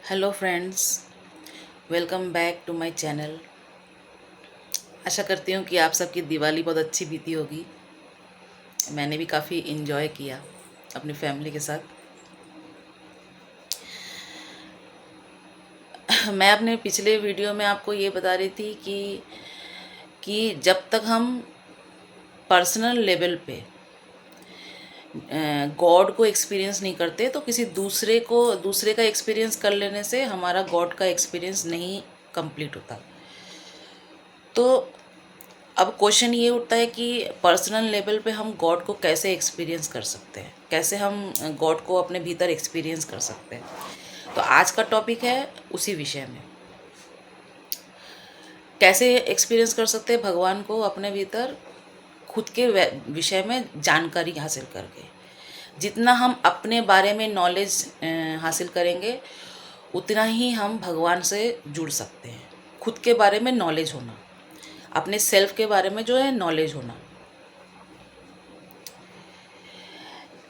Hello friends, welcome back to my channel. आशा करती हूँ कि आप सबकी दिवाली बहुत अच्छी बीती होगी। मैंने भी काफ़ी इन्जॉय किया अपनी फैमिली के साथ। मैं अपने पिछले वीडियो में आपको ये बता रही थी कि जब तक हम पर्सनल लेवल पे गॉड को एक्सपीरियंस नहीं करते तो दूसरे का एक्सपीरियंस कर लेने से हमारा गॉड का एक्सपीरियंस नहीं कंप्लीट होता। तो अब क्वेश्चन ये उठता है कि पर्सनल लेवल पे हम गॉड को कैसे एक्सपीरियंस कर सकते हैं, कैसे हम गॉड को अपने भीतर एक्सपीरियंस कर सकते हैं। तो आज का टॉपिक है उसी विषय में, कैसे एक्सपीरियंस कर सकते हैं भगवान को अपने भीतर, खुद के विषय में जानकारी हासिल करके। जितना हम अपने बारे में नॉलेज हासिल करेंगे उतना ही हम भगवान से जुड़ सकते हैं। खुद के बारे में नॉलेज होना, अपने सेल्फ के बारे में जो है नॉलेज होना।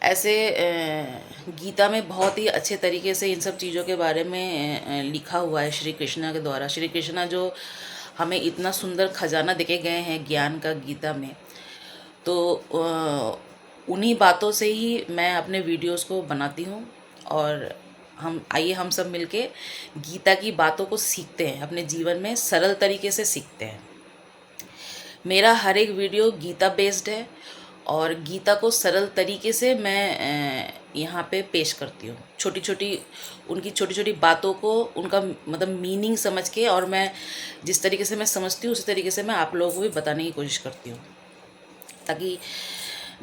ऐसे गीता में बहुत ही अच्छे तरीके से इन सब चीज़ों के बारे में लिखा हुआ है श्री कृष्णा के द्वारा। श्री कृष्णा जो हमें इतना सुंदर खजाना देके गए हैं ज्ञान का गीता में, तो उन्हीं बातों से ही मैं अपने वीडियोस को बनाती हूँ। और हम सब मिलके गीता की बातों को सीखते हैं, अपने जीवन में सरल तरीके से सीखते हैं। मेरा हर एक वीडियो गीता बेस्ड है और गीता को सरल तरीके से मैं यहाँ पे पेश करती हूँ। उनकी छोटी छोटी बातों को, उनका मतलब मीनिंग समझ के, और मैं जिस तरीके से मैं समझती हूँ उसी तरीके से मैं आप लोगों को भी बताने की कोशिश करती हूँ, ताकि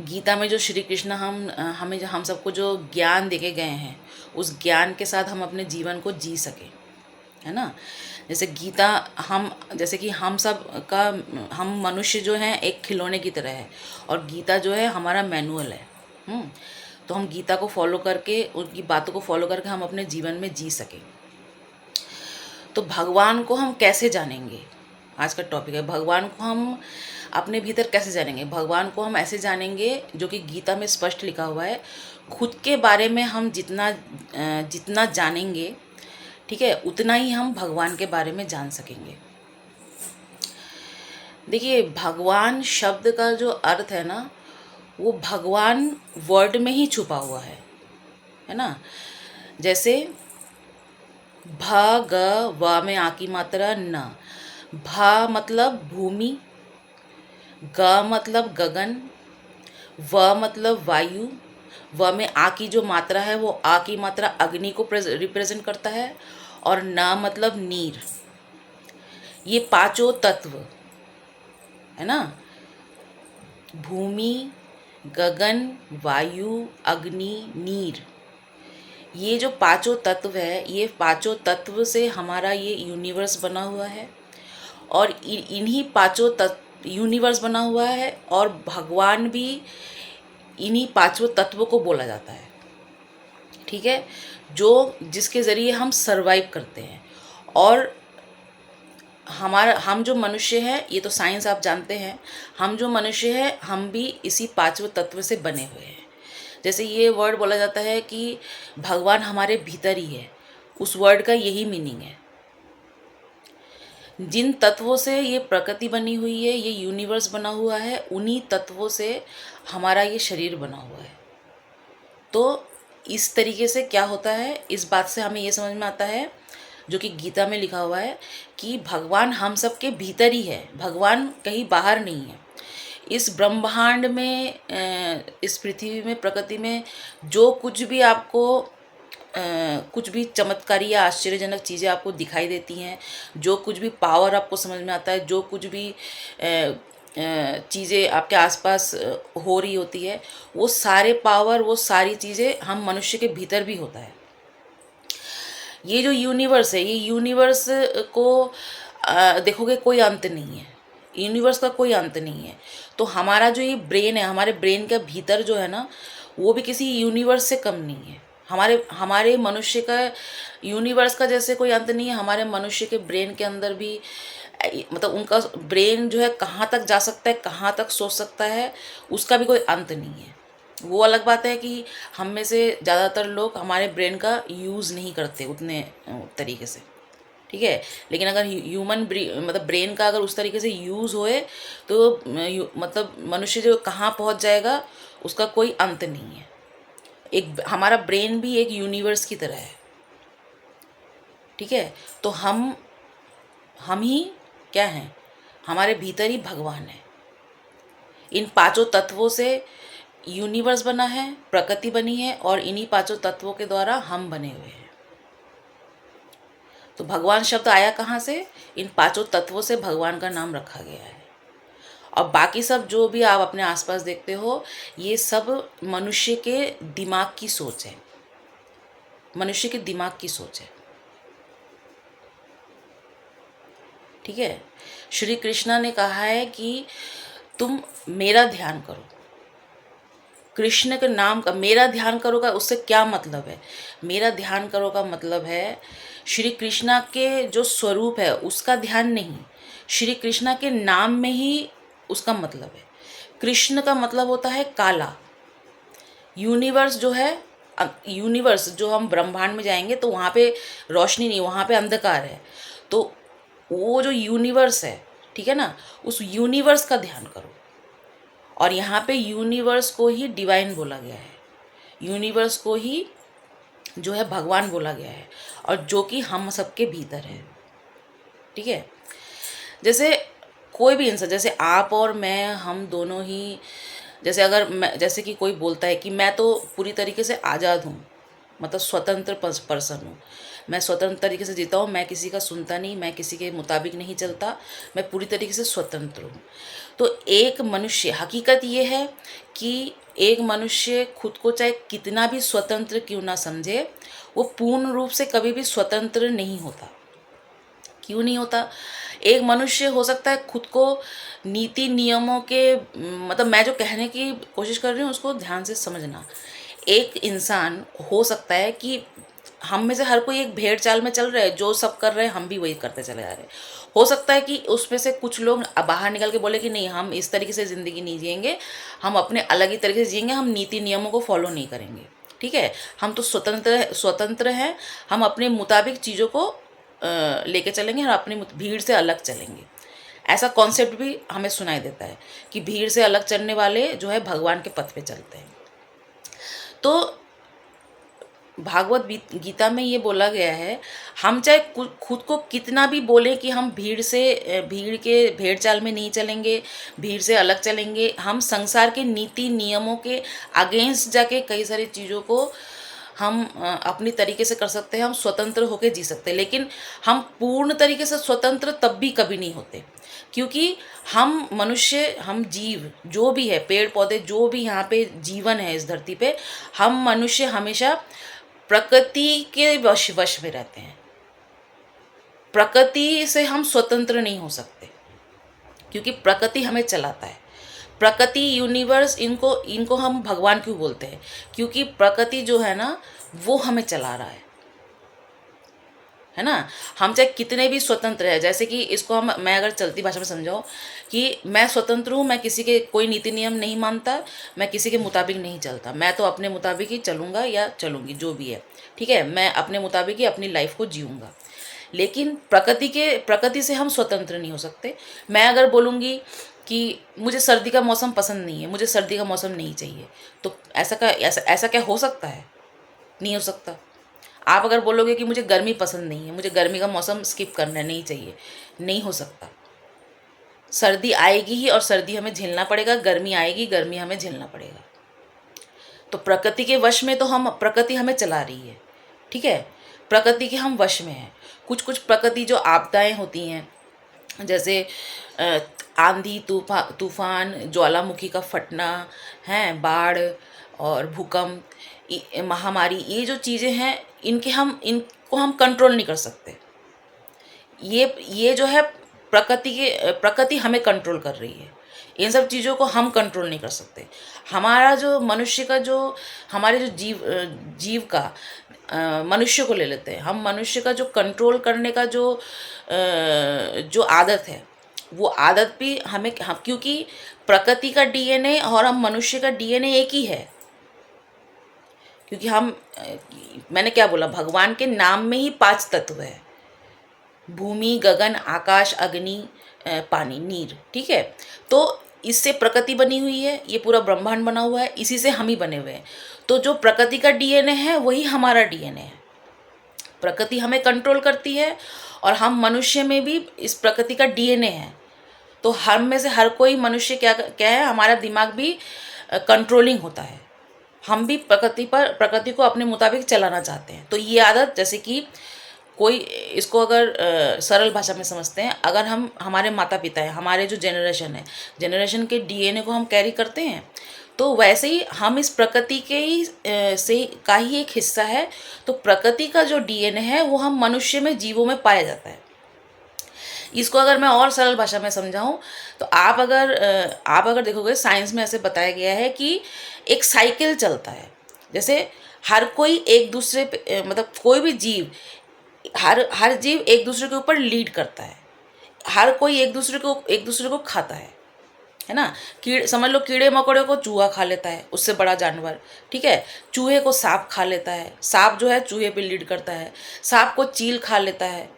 गीता में जो श्री कृष्ण हम सबको जो ज्ञान देके गए हैं उस ज्ञान के साथ हम अपने जीवन को जी सकें, है ना। जैसे गीता जैसे कि हम मनुष्य जो हैं एक खिलौने की तरह है, और गीता जो है हमारा मैनुअल है। तो हम गीता को फॉलो करके, उनकी बातों को फॉलो करके हम अपने जीवन में जी सकें। तो भगवान को हम कैसे जानेंगे, आज का टॉपिक है भगवान को हम अपने भीतर कैसे जानेंगे। भगवान को हम ऐसे जानेंगे जो कि गीता में स्पष्ट लिखा हुआ है। खुद के बारे में हम जितना जानेंगे, ठीक है, उतना ही हम भगवान के बारे में जान सकेंगे। देखिए, भगवान शब्द का जो अर्थ है ना, वो भगवान वर्ड में ही छुपा हुआ है ना। जैसे भ ग व में आ की मात्रा न। भ मतलब भूमि, ग मतलब गगन, व मतलब वायु, व में आ की जो मात्रा है वो आ की मात्रा अग्नि को रिप्रेजेंट करता है, और न मतलब नीर। ये पांचों तत्व है ना, भूमि, गगन, वायु, अग्नि, नीर। ये जो पांचों तत्व है, ये पांचों तत्व से हमारा ये यूनिवर्स बना हुआ है, और इन्हीं पांचों तत्व यूनिवर्स बना हुआ है, और भगवान भी इन्हीं पांचों तत्वों को बोला जाता है, ठीक है, जो जिसके ज़रिए हम सरवाइव करते हैं। और हम जो मनुष्य हैं, ये तो साइंस आप जानते हैं, हम जो मनुष्य हैं हम भी इसी पांचवें तत्व से बने हुए हैं। जैसे ये वर्ड बोला जाता है कि भगवान हमारे भीतर ही है, उस वर्ड का यही मीनिंग है। जिन तत्वों से ये प्रकृति बनी हुई है, ये यूनिवर्स बना हुआ है, उन्हीं तत्वों से हमारा ये शरीर बना हुआ है। तो इस तरीके से क्या होता है, इस बात से हमें ये समझ में आता है जो कि गीता में लिखा हुआ है कि भगवान हम सब के भीतर ही है, भगवान कहीं बाहर नहीं है। इस ब्रह्मांड में, इस पृथ्वी में, प्रकृति में जो कुछ भी आपको कुछ भी चमत्कारी या आश्चर्यजनक चीज़ें आपको दिखाई देती हैं, जो कुछ भी पावर आपको समझ में आता है, जो कुछ भी चीज़ें आपके आसपास हो रही होती है, वो सारे पावर, वो सारी चीज़ें हम मनुष्य के भीतर भी होता है। ये जो यूनिवर्स है, ये यूनिवर्स को देखोगे कोई अंत नहीं है, यूनिवर्स का कोई अंत नहीं है। तो हमारा जो ये ब्रेन है, हमारे ब्रेन के भीतर जो है ना, वो भी किसी यूनिवर्स से कम नहीं है। हमारे हमारे मनुष्य का यूनिवर्स का जैसे कोई अंत नहीं है, हमारे मनुष्य के ब्रेन के अंदर भी मतलब उनका ब्रेन जो है कहाँ तक जा सकता है, कहाँ तक सोच सकता है, उसका भी कोई अंत नहीं है। वो अलग बात है कि हम में से ज़्यादातर लोग हमारे ब्रेन का यूज़ नहीं करते उतने तरीके से, ठीक है। लेकिन अगर ह्यूमन मतलब ब्रेन का अगर उस तरीके से यूज़ होए तो मतलब मनुष्य जो कहाँ पहुँच जाएगा उसका कोई अंत नहीं है। एक हमारा ब्रेन भी एक यूनिवर्स की तरह है, ठीक है। तो हम ही क्या हैं, हमारे भीतर ही भगवान है। इन पांचों तत्वों से यूनिवर्स बना है, प्रकृति बनी है, और इन्हीं पांचों तत्वों के द्वारा हम बने हुए हैं। तो भगवान शब्द आया कहाँ से? इन पांचों तत्वों से भगवान का नाम रखा गया है। और बाकी सब जो भी आप अपने आसपास देखते हो, ये सब मनुष्य के दिमाग की सोच है, मनुष्य के दिमाग की सोच है, ठीक है। श्री कृष्णा ने कहा है कि तुम मेरा ध्यान करो। कृष्ण के नाम का मेरा ध्यान करो का उससे क्या मतलब है? मेरा ध्यान करो का मतलब है श्री कृष्णा के जो स्वरूप है उसका ध्यान नहीं, श्री कृष्णा के नाम में ही उसका मतलब है। कृष्ण का मतलब होता है काला। यूनिवर्स जो है, यूनिवर्स जो हम ब्रह्मांड में जाएंगे तो वहाँ पे रोशनी नहीं, वहाँ पे अंधकार है। तो वो जो यूनिवर्स है, ठीक है ना, उस यूनिवर्स का ध्यान करो। और यहाँ पे यूनिवर्स को ही डिवाइन बोला गया है, यूनिवर्स को ही जो है भगवान बोला गया है, और जो कि हम सबके भीतर है, ठीक है। जैसे कोई भी इंसान, जैसे आप और मैं, हम दोनों ही, जैसे अगर मैं, जैसे कि कोई बोलता है कि मैं तो पूरी तरीके से आज़ाद हूँ, मतलब स्वतंत्र पर्सन हूँ, मैं स्वतंत्र तरीके से जीता हूँ, मैं किसी का सुनता नहीं, मैं किसी के मुताबिक नहीं चलता, मैं पूरी तरीके से स्वतंत्र हूँ। तो एक मनुष्य, हकीकत ये है कि एक मनुष्य खुद को चाहे कितना भी स्वतंत्र क्यों ना समझे, वो पूर्ण रूप से कभी भी स्वतंत्र नहीं होता। क्यों नहीं होता? एक मनुष्य हो सकता है खुद को नीति नियमों के, मतलब मैं जो कहने की कोशिश कर रही हूँ उसको ध्यान से समझना। एक इंसान हो सकता है कि हम में से हर कोई एक भेड़ चाल में चल रहा है, जो सब कर रहे हैं हम भी वही करते चले जा रहे हैं। हो सकता है कि उसमें से कुछ लोग बाहर निकल के बोले कि नहीं, हम इस तरीके से ज़िंदगी नहीं जिएंगे, हम अपने अलग ही तरीके से जिएंगे, हम नीति नियमों को फॉलो नहीं करेंगे, ठीक है। हम तो स्वतंत्र हैं, हम अपने मुताबिक चीज़ों को लेके चलेंगे और अपनी भीड़ से अलग चलेंगे। ऐसा कॉन्सेप्ट भी हमें सुनाई देता है कि भीड़ से अलग चलने वाले जो है भगवान के पथ पे चलते हैं। तो भागवत गीता में ये बोला गया है, हम चाहे खुद को कितना भी बोलें कि हम भेड़ चाल में नहीं चलेंगे, भीड़ से अलग चलेंगे, हम संसार के नीति नियमों के अगेंस्ट जाके कई सारी चीज़ों को हम अपनी तरीके से कर सकते हैं, हम स्वतंत्र होकर जी सकते हैं। लेकिन हम पूर्ण तरीके से स्वतंत्र तब भी कभी नहीं होते, क्योंकि हम मनुष्य, हम जीव जो भी है, पेड़ पौधे जो भी यहाँ पे जीवन है इस धरती पे, हम मनुष्य हमेशा प्रकृति के वश में रहते हैं। प्रकृति से हम स्वतंत्र नहीं हो सकते, क्योंकि प्रकृति हमें चलाता है। प्रकृति, यूनिवर्स, इनको हम भगवान क्यों बोलते हैं? क्योंकि प्रकृति जो है ना, वो हमें चला रहा है ना। हम चाहे कितने भी स्वतंत्र है, जैसे कि इसको मैं अगर चलती भाषा में समझाऊं कि मैं स्वतंत्र हूँ, मैं किसी के कोई नीति नियम नहीं मानता, मैं किसी के मुताबिक नहीं चलता, मैं तो अपने मुताबिक ही चलूँगा या चलूँगी, जो भी है, ठीक है, मैं अपने मुताबिक ही अपनी लाइफ को जीऊँगा। लेकिन प्रकृति से हम स्वतंत्र नहीं हो सकते। मैं अगर बोलूँगी कि मुझे सर्दी का मौसम पसंद नहीं है, मुझे सर्दी का मौसम नहीं चाहिए, तो ऐसा क्या हो सकता है? नहीं हो सकता। आप अगर बोलोगे कि मुझे गर्मी पसंद नहीं है, मुझे गर्मी का मौसम स्किप करना नहीं चाहिए, नहीं हो सकता। सर्दी आएगी ही और सर्दी हमें झेलना पड़ेगा, गर्मी आएगी, गर्मी हमें झेलना पड़ेगा। तो प्रकृति के वश में तो हम, प्रकृति हमें चला रही है, ठीक है, प्रकृति के हम वश में हैं। कुछ कुछ प्रकृति जो आपदाएं होती हैं, जैसे आंधी, तूफान, ज्वालामुखी का फटना है, बाढ़ और भूकंप, महामारी, ये जो चीज़ें हैं, इनको हम कंट्रोल नहीं कर सकते। ये जो है प्रकृति हमें कंट्रोल कर रही है। इन सब चीज़ों को हम कंट्रोल नहीं कर सकते। हमारा जो मनुष्य का जो, हमारे जो जीव का, मनुष्य को ले लेते हैं हम, मनुष्य का जो कंट्रोल करने का जो आदत है, वो आदत भी क्योंकि प्रकृति का डीएनए और हम मनुष्य का डीएनए एक ही है। क्योंकि मैंने क्या बोला, भगवान के नाम में ही 5 तत्व है, भूमि, गगन, आकाश, अग्नि, पानी, नीर, ठीक है। तो इससे प्रकृति बनी हुई है, ये पूरा ब्रह्मांड बना हुआ है, इसी से हम ही बने हुए हैं। तो जो प्रकृति का डीएनए है वही हमारा डीएनए है। प्रकृति हमें कंट्रोल करती है और हम मनुष्य में भी इस प्रकृति का डीएनए है। तो हम में से हर कोई मनुष्य क्या क्या है, हमारा दिमाग भी कंट्रोलिंग होता है। हम भी प्रकृति को अपने मुताबिक चलाना चाहते हैं। तो ये आदत, जैसे कि कोई, इसको अगर सरल भाषा में समझते हैं, अगर हमारे माता पिता हैं, हमारे जो जनरेशन के डीएनए को हम कैरी करते हैं, तो वैसे ही हम इस प्रकृति के ही का ही एक हिस्सा है। तो प्रकृति का जो डीएनए है वो हम मनुष्य में, जीवों में पाया जाता है। इसको अगर मैं और सरल भाषा में समझाऊं, तो आप अगर देखोगे, साइंस में ऐसे बताया गया है कि एक साइकिल चलता है। जैसे हर कोई एक दूसरे पे, मतलब कोई भी जीव, हर जीव एक दूसरे के ऊपर लीड करता है। हर कोई एक दूसरे को खाता है ना। समझ लो, कीड़े मकोड़े को चूहा खा लेता है, उससे बड़ा जानवर, ठीक है। चूहे को सांप खा लेता है, सांप जो है चूहे पे लीड करता है। सांप को चील खा लेता है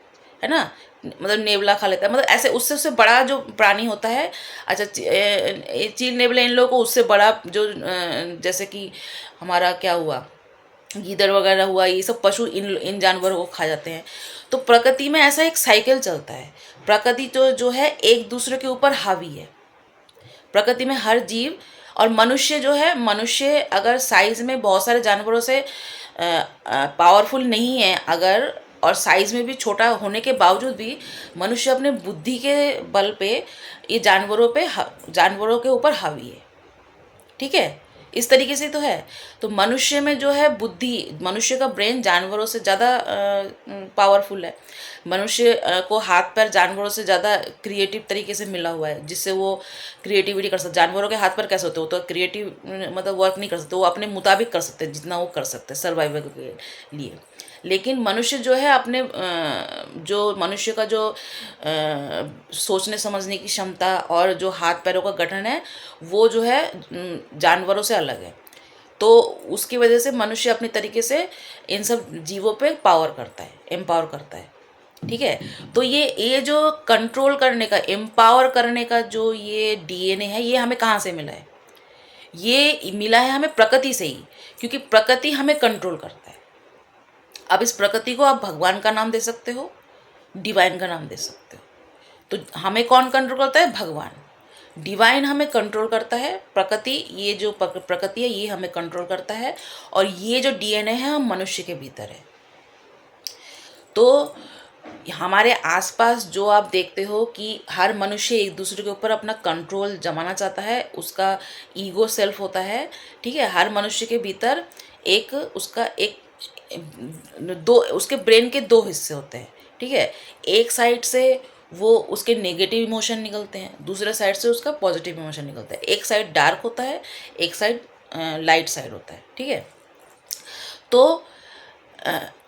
ना, मतलब नेवला खा लेता है, मतलब ऐसे उससे बड़ा जो प्राणी होता है। अच्छा, चील नेवला इन लोगों को उससे बड़ा जो जैसे कि हमारा क्या हुआ, गीदड़ वगैरह हुआ, ये सब पशु इन जानवरों को खा जाते हैं। तो प्रकृति में ऐसा एक साइकिल चलता है। प्रकृति जो है एक दूसरे के ऊपर हावी है। प्रकृति में हर जीव, और मनुष्य जो है, मनुष्य अगर साइज में बहुत सारे जानवरों से पावरफुल नहीं है अगर, और साइज में भी छोटा होने के बावजूद भी मनुष्य अपने बुद्धि के बल पे ये जानवरों के ऊपर हावी है, ठीक है। इस तरीके से तो है। तो मनुष्य में जो है बुद्धि, मनुष्य का ब्रेन जानवरों से ज़्यादा पावरफुल है। मनुष्य को हाथ पैर जानवरों से ज़्यादा क्रिएटिव तरीके से मिला हुआ है, जिससे वो क्रिएटिविटी कर सकते। जानवरों के हाथ पैर कैसे होते हो, तो क्रिएटिव मतलब वर्क नहीं कर सकते, वो अपने मुताबिक कर सकते हैं जितना वो कर सकते हैं सर्वाइवल के लिए। लेकिन मनुष्य जो है अपने जो मनुष्य का जो सोचने समझने की क्षमता और जो हाथ पैरों का गठन है, वो जो है जानवरों से अलग है। तो उसकी वजह से मनुष्य अपनी तरीके से इन सब जीवों पे पावर करता है, एम्पावर करता है, ठीक है। तो ये जो कंट्रोल करने का, एम्पावर करने का जो ये डीएनए है, ये हमें कहाँ से मिला है? ये मिला है हमें प्रकृति से ही, क्योंकि प्रकृति हमें कंट्रोल करता है। अब इस प्रकृति को आप भगवान का नाम दे सकते हो, डिवाइन का नाम दे सकते हो। तो हमें कौन कंट्रोल करता है? भगवान। डिवाइन हमें कंट्रोल करता है, प्रकृति, ये जो प्रकृति है ये हमें कंट्रोल करता है, और ये जो डीएनए है हम मनुष्य के भीतर है। तो हमारे आसपास जो आप देखते हो कि हर मनुष्य एक दूसरे के ऊपर अपना कंट्रोल जमाना चाहता है, उसका ईगो सेल्फ होता है, ठीक है। हर मनुष्य के भीतर उसके ब्रेन के 2 हिस्से होते हैं, ठीक है। एक साइड से वो उसके नेगेटिव इमोशन निकलते हैं, दूसरे साइड से उसका पॉजिटिव इमोशन निकलता है। एक साइड डार्क होता है, एक साइड लाइट साइड होता है, ठीक है। तो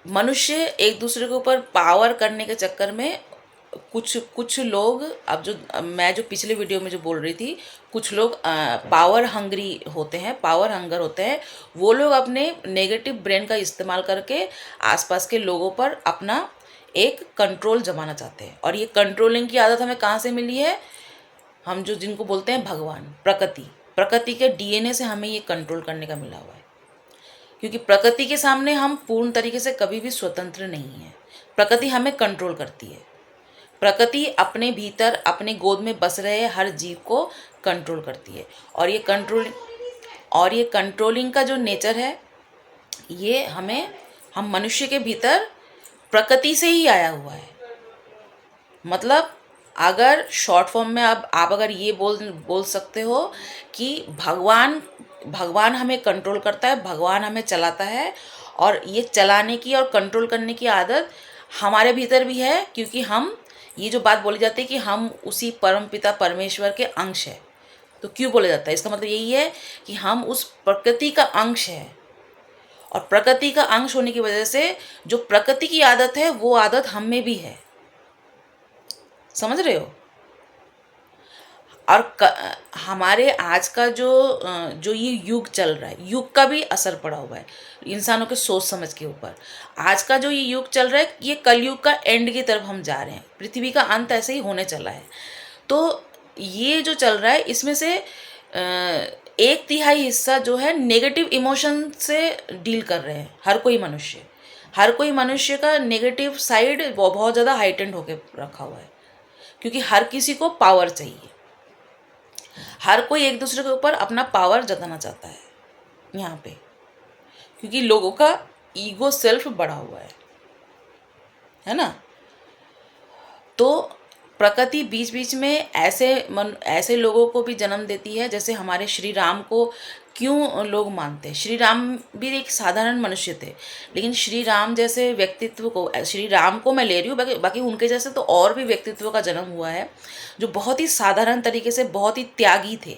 मनुष्य एक दूसरे के ऊपर पावर करने के चक्कर में कुछ लोग, मैं जो पिछले वीडियो में जो बोल रही थी, कुछ लोग पावर हंगर होते हैं। वो लोग अपने नेगेटिव ब्रेन का इस्तेमाल करके आसपास के लोगों पर अपना एक कंट्रोल जमाना चाहते हैं। और ये कंट्रोलिंग की आदत हमें कहाँ से मिली है? हम जिनको बोलते हैं भगवान, प्रकृति के डीएनए से हमें ये कंट्रोल करने का मिला हुआ है। क्योंकि प्रकृति के सामने हम पूर्ण तरीके से कभी भी स्वतंत्र नहीं हैं। प्रकृति हमें कंट्रोल करती है। प्रकृति अपने भीतर, अपने गोद में बस रहे हर जीव को कंट्रोल करती है। और ये कंट्रोलिंग का जो नेचर है, ये हम मनुष्य के भीतर प्रकृति से ही आया हुआ है। मतलब अगर शॉर्ट फॉर्म में आप अगर ये बोल सकते हो कि भगवान हमें कंट्रोल करता है, भगवान हमें चलाता है, और ये चलाने की और कंट्रोल करने की आदत हमारे भीतर भी है। क्योंकि ये जो बात बोली जाती है कि हम उसी परमपिता परमेश्वर के अंश है, तो क्यों बोला जाता है? इसका मतलब यही है कि हम उस प्रकृति का अंश है, और प्रकृति का अंश होने की वजह से जो प्रकृति की आदत है वो आदत हम में भी है। समझ रहे हो? और हमारे आज का जो ये युग चल रहा है, युग का भी असर पड़ा हुआ है इंसानों के सोच समझ के ऊपर। आज का जो ये युग चल रहा है, ये कलयुग का एंड की तरफ हम जा रहे हैं, पृथ्वी का अंत ऐसे ही होने चला है। तो ये जो चल रहा है, इसमें से 1/3 हिस्सा जो है नेगेटिव इमोशन से डील कर रहे हैं। हर कोई मनुष्य का नेगेटिव साइड बहुत ज़्यादा हाइटेंड होके रखा हुआ है, क्योंकि हर किसी को पावर चाहिए। हर कोई एक दूसरे के ऊपर अपना पावर जताना चाहता है यहाँ पे, क्योंकि लोगों का ईगो सेल्फ बढ़ा हुआ है ना। तो प्रकृति बीच बीच में ऐसे लोगों को भी जन्म देती है। जैसे हमारे श्री राम को क्यों लोग मानते हैं? श्री राम भी एक साधारण मनुष्य थे, लेकिन श्री राम जैसे व्यक्तित्व को, श्री राम को मैं ले रही हूँ, बाकी उनके जैसे तो और भी व्यक्तित्व का जन्म हुआ है जो बहुत ही साधारण तरीके से बहुत ही त्यागी थे,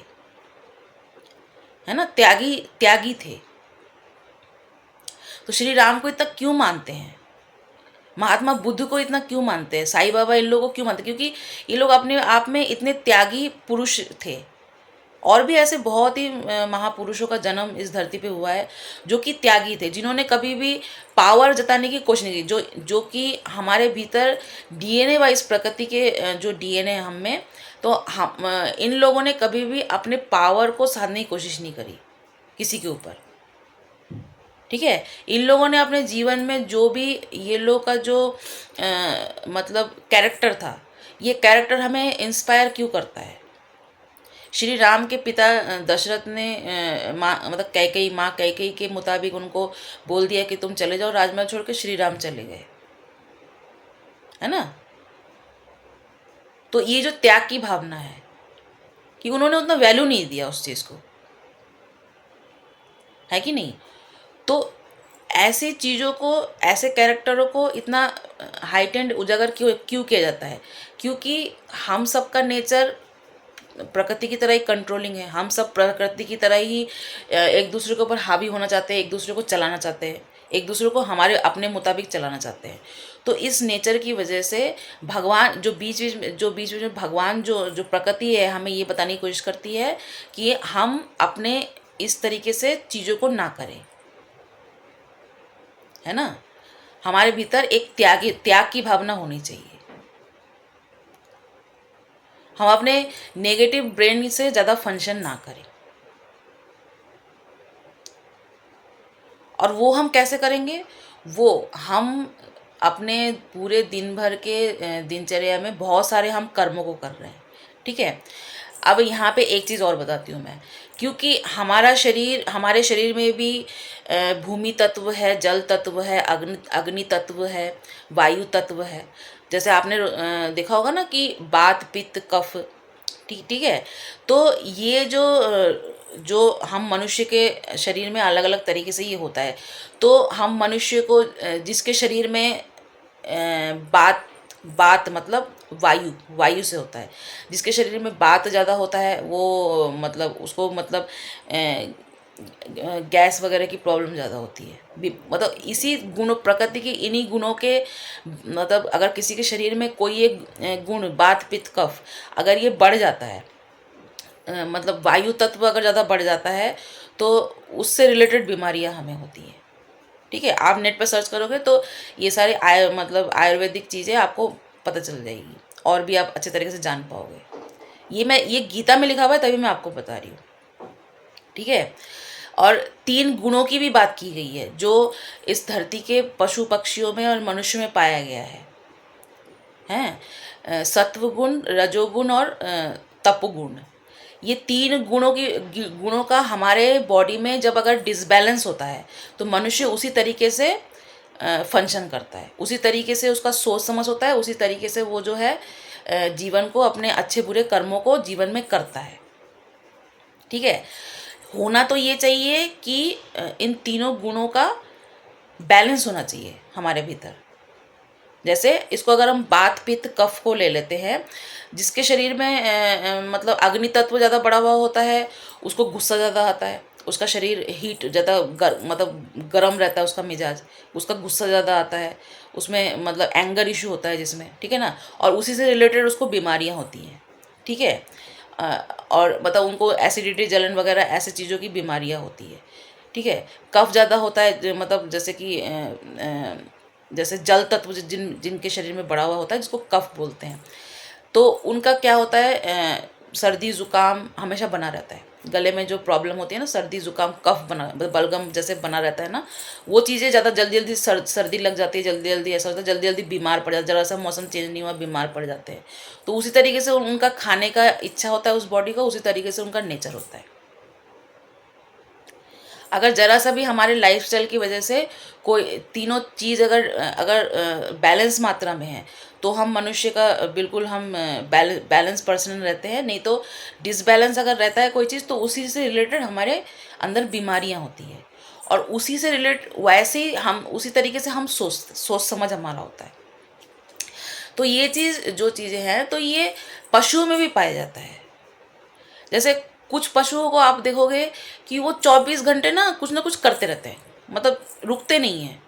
है ना, त्यागी थे। तो श्री राम को इतना क्यों मानते हैं? महात्मा बुद्ध को इतना क्यों मानते हैं? साईं बाबा इन लोगों को क्यों मानते हैं? क्योंकि ये लोग अपने आप में इतने त्यागी पुरुष थे। और भी ऐसे बहुत ही महापुरुषों का जन्म इस धरती पे हुआ है जो कि त्यागी थे, जिन्होंने कभी भी पावर जताने की कोशिश नहीं की। जो कि हमारे भीतर डीएनए वाइज, प्रकृति के जो डीएनए हम में, तो हम इन लोगों ने कभी भी अपने पावर को साधने की कोशिश नहीं करी किसी के ऊपर। ठीक है, इन लोगों ने अपने जीवन में जो भी ये लोग का जो मतलब कैरेक्टर था, ये कैरेक्टर हमें इंस्पायर क्यों करता है? श्री राम के पिता दशरथ ने माँ कैकेयी के मुताबिक उनको बोल दिया कि तुम चले जाओ राजमहल छोड़ के। श्री राम चले गए, है ना। तो ये जो त्याग की भावना है कि उन्होंने उतना वैल्यू नहीं दिया उस चीज़ को, है कि नहीं। तो ऐसी चीज़ों को, ऐसे कैरेक्टरों को इतना हाइटेंड उजागर क्यों किया जाता है? क्योंकि हम सबका नेचर प्रकृति की तरह ही कंट्रोलिंग है। हम सब प्रकृति की तरह ही एक दूसरे के ऊपर हावी होना चाहते हैं, एक दूसरे को चलाना चाहते हैं, एक दूसरे को हमारे अपने मुताबिक चलाना चाहते हैं। तो इस नेचर की वजह से भगवान जो बीच बीच में भगवान जो प्रकृति है, हमें ये बताने की कोशिश करती है कि हम अपने इस तरीके से चीज़ों को ना करें, है ना। हमारे भीतर एक त्याग की भावना होनी चाहिए। हम अपने नेगेटिव ब्रेन से ज़्यादा फंक्शन ना करें। और वो हम कैसे करेंगे? वो हम अपने पूरे दिन भर के दिनचर्या में बहुत सारे हम कर्मों को कर रहे हैं, ठीक है। अब यहाँ पे एक चीज़ और बताती हूँ मैं, क्योंकि हमारे शरीर में भी भूमि तत्व है, जल तत्व है, अग्नि तत्व है, वायु तत्व है। जैसे आपने देखा होगा ना कि वात पित्त कफ, ठीक है। तो ये जो हम मनुष्य के शरीर में अलग अलग तरीके से ये होता है। तो हम मनुष्य को जिसके शरीर में बात मतलब वायु से होता है, जिसके शरीर में बात ज़्यादा होता है वो मतलब उसको मतलब गैस वगैरह की प्रॉब्लम ज़्यादा होती है। मतलब इसी प्रकृति की इन्हीं गुणों के मतलब अगर किसी के शरीर में कोई एक गुण वात पित्त कफ अगर ये बढ़ जाता है, मतलब वायु तत्व अगर ज़्यादा बढ़ जाता है, तो उससे रिलेटेड बीमारियां हमें होती हैं, ठीक है। आप नेट पर सर्च करोगे तो ये सारे आयुर्वेदिक चीज़ें आपको पता चल जाएगी और भी आप अच्छे तरीके से जान पाओगे। ये गीता में लिखा हुआ है, तभी मैं आपको बता रही हूँ, ठीक है। और 3 गुणों की भी बात की गई है जो इस धरती के पशु पक्षियों में और मनुष्य में पाया गया है सत्व गुण, रजोगुण और तपोगुण। ये 3 गुणों का हमारे बॉडी में जब अगर डिसबैलेंस होता है तो मनुष्य उसी तरीके से फंक्शन करता है, उसी तरीके से उसका सोच समझ होता है, उसी तरीके से वो जो है जीवन को, अपने अच्छे बुरे कर्मों को जीवन में करता है, ठीक है। होना तो ये चाहिए कि इन तीनों गुणों का बैलेंस होना चाहिए हमारे भीतर। जैसे इसको अगर हम वात पित्त कफ को ले लेते हैं, जिसके शरीर में मतलब अग्नि तत्व ज़्यादा बढ़ा हुआ होता है, उसको गुस्सा ज़्यादा आता है, उसका शरीर हीट ज़्यादा मतलब गर्म रहता है, उसका मिजाज, उसका गुस्सा ज़्यादा आता है, उसमें मतलब एंगर इशू होता है जिसमें, ठीक है ना। और उसी से रिलेटेड उसको बीमारियाँ होती हैं, ठीक है। और मतलब उनको एसिडिटी, जलन वगैरह ऐसे चीज़ों की बीमारियां होती है। ठीक है। कफ ज़्यादा होता है, मतलब जैसे कि जैसे जल तत्व जिनके शरीर में बढ़ा हुआ होता है, जिसको कफ बोलते हैं, तो उनका क्या होता है, सर्दी ज़ुकाम हमेशा बना रहता है। गले में जो प्रॉब्लम होती है ना, सर्दी ज़ुकाम, कफ बना, मतलब बलगम जैसे बना रहता है ना, वो चीज़ें ज़्यादा जल्दी जल्दी सर्दी लग जाती है, जल्दी जल्दी ऐसा होता है, जल्दी जल्दी बीमार पड़ जाते, ज़रा सा मौसम चेंज नहीं हुआ बीमार पड़ जाते हैं। तो उसी तरीके से उनका खाने का इच्छा होता है उस बॉडी का, उसी तरीके से उनका नेचर होता है। अगर ज़रा सा भी हमारे लाइफस्टाइल की वजह से कोई तीनों चीज़ अगर अगर बैलेंस मात्रा में है, तो हम मनुष्य का बिल्कुल हम बैलेंस पर्सन रहते हैं। नहीं तो डिसबैलेंस अगर रहता है कोई चीज़, तो उसी से रिलेटेड हमारे अंदर बीमारियां होती हैं, और उसी से रिलेट वैसे ही हम उसी तरीके से हम सोच समझ हमारा होता है। तो ये चीज़ जो चीज़ें हैं, तो ये पशुओं में भी पाया जाता है। जैसे कुछ पशुओं को आप देखोगे कि वो 24 घंटे ना कुछ करते रहते हैं, मतलब रुकते नहीं हैं,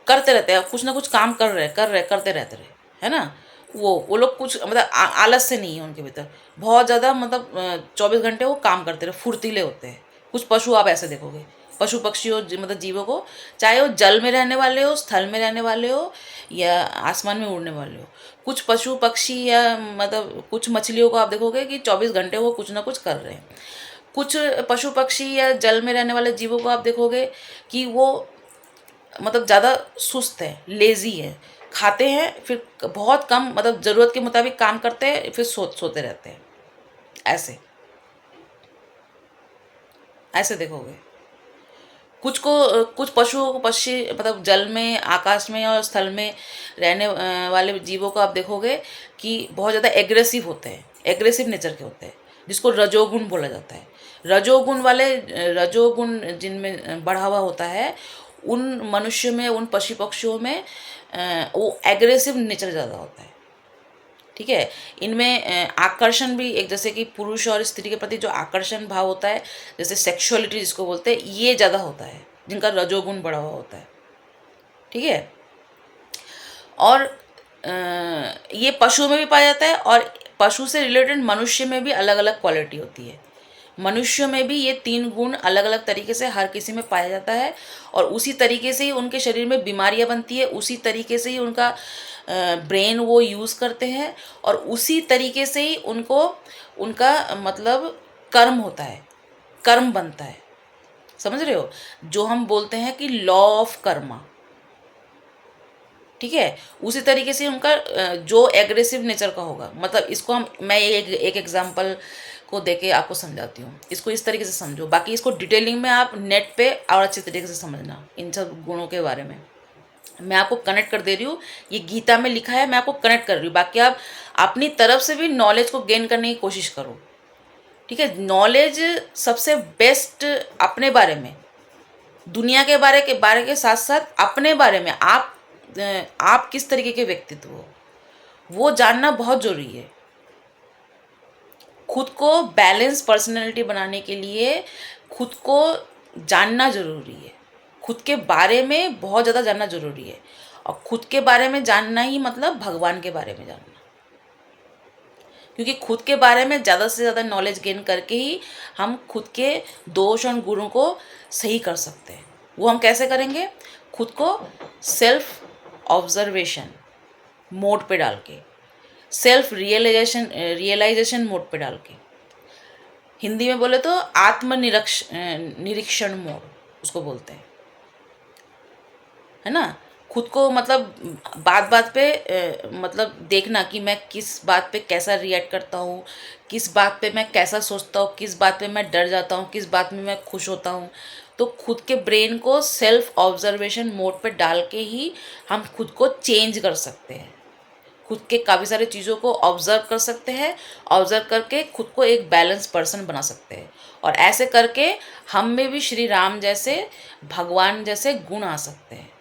करते रहते हैं, कुछ ना कुछ काम कर रहे करते रहते रहे, है ना। वो लोग कुछ मतलब आलस से नहीं है उनके भीतर, बहुत ज़्यादा मतलब 24 घंटे वो काम करते रहे, फुर्तीले होते हैं। कुछ पशु आप ऐसे देखोगे, पशु पक्षियों मतलब जीवों को, चाहे वो जल में रहने वाले हो, स्थल में रहने वाले हो, या आसमान में उड़ने वाले हो। कुछ पशु पक्षी या मतलब कुछ मछलियों को आप देखोगे कि 24 घंटे वो कुछ ना कुछ कर रहे हैं। कुछ पशु पक्षी या जल में रहने वाले जीवों को आप देखोगे कि वो मतलब ज़्यादा सुस्त है, लेज़ी है, खाते हैं फिर बहुत कम, मतलब ज़रूरत के मुताबिक काम करते हैं, फिर सोते रहते हैं। ऐसे ऐसे देखोगे। कुछ पशुओं को, पक्षी मतलब जल में, आकाश में और स्थल में रहने वाले जीवों को आप देखोगे कि बहुत ज़्यादा एग्रेसिव होते हैं, एग्रेसिव नेचर के होते हैं, जिसको रजोगुण बोला जाता है। रजोगुण जिनमें बढ़ा हुआ होता है, उन मनुष्य में, उन पशु पक्षियों में वो एग्रेसिव नेचर ज़्यादा होता है। ठीक है। इनमें आकर्षण भी एक, जैसे कि पुरुष और स्त्री के प्रति जो आकर्षण भाव होता है, जैसे सेक्सुअलिटी जिसको बोलते हैं, ये ज़्यादा होता है जिनका रजोगुण बढ़ा हुआ होता है। ठीक है। और ये पशुओं में भी पाया जाता है, और पशु से रिलेटेड मनुष्य में भी अलग अलग क्वालिटी होती है। मनुष्य में भी ये 3 गुण अलग अलग तरीके से हर किसी में पाया जाता है, और उसी तरीके से ही उनके शरीर में बीमारियां बनती है, उसी तरीके से ही उनका ब्रेन वो यूज़ करते हैं, और उसी तरीके से ही उनको उनका मतलब कर्म होता है, कर्म बनता है। समझ रहे हो, जो हम बोलते हैं कि लॉ ऑफ कर्मा। ठीक है। उसी तरीके से उनका जो एग्रेसिव नेचर का होगा, मतलब इसको मैं एक एग्जांपल को देके आपको समझाती हूँ। इसको इस तरीके से समझो, बाकी इसको डिटेलिंग में आप नेट पे और अच्छे तरीके से समझना इन सब गुणों के बारे में। मैं आपको कनेक्ट कर दे रही हूँ, ये गीता में लिखा है, मैं आपको कनेक्ट कर रही हूँ। बाकी आप अपनी तरफ से भी नॉलेज को गेन करने की कोशिश करो। ठीक है। नॉलेज सबसे बेस्ट अपने बारे में, दुनिया के बारे के साथ साथ अपने बारे में, आप किस तरीके के व्यक्तित्व हो, वो जानना बहुत ज़रूरी है। खुद को बैलेंस पर्सनैलिटी बनाने के लिए खुद को जानना ज़रूरी है। खुद के बारे में बहुत ज़्यादा जानना ज़रूरी है, और खुद के बारे में जानना ही मतलब भगवान के बारे में जानना। क्योंकि खुद के बारे में ज़्यादा से ज़्यादा नॉलेज गेन करके ही हम खुद के दोष और गुणों को सही कर सकते हैं। वो हम कैसे करेंगे? खुद को सेल्फ ऑब्जर्वेशन मोड पे डाल के, सेल्फ रियलाइजेशन मोड पे डाल के, हिंदी में बोले तो निरीक्षण मोड उसको बोलते हैं, है ना। खुद को मतलब बात बात पे मतलब देखना कि मैं किस बात पे कैसा रिएक्ट करता हूँ, किस बात पे मैं कैसा सोचता हूँ, किस बात पे मैं डर जाता हूँ, किस बात में मैं खुश होता हूँ। तो खुद के ब्रेन को सेल्फ ऑब्जर्वेशन मोड पे डाल के ही हम खुद को चेंज कर सकते हैं। खुद के काफ़ी सारी चीज़ों को ऑब्जर्व कर सकते हैं, ऑब्जर्व करके खुद को एक बैलेंस पर्सन बना सकते हैं, और ऐसे करके हम में भी श्री राम जैसे, भगवान जैसे गुण आ सकते हैं।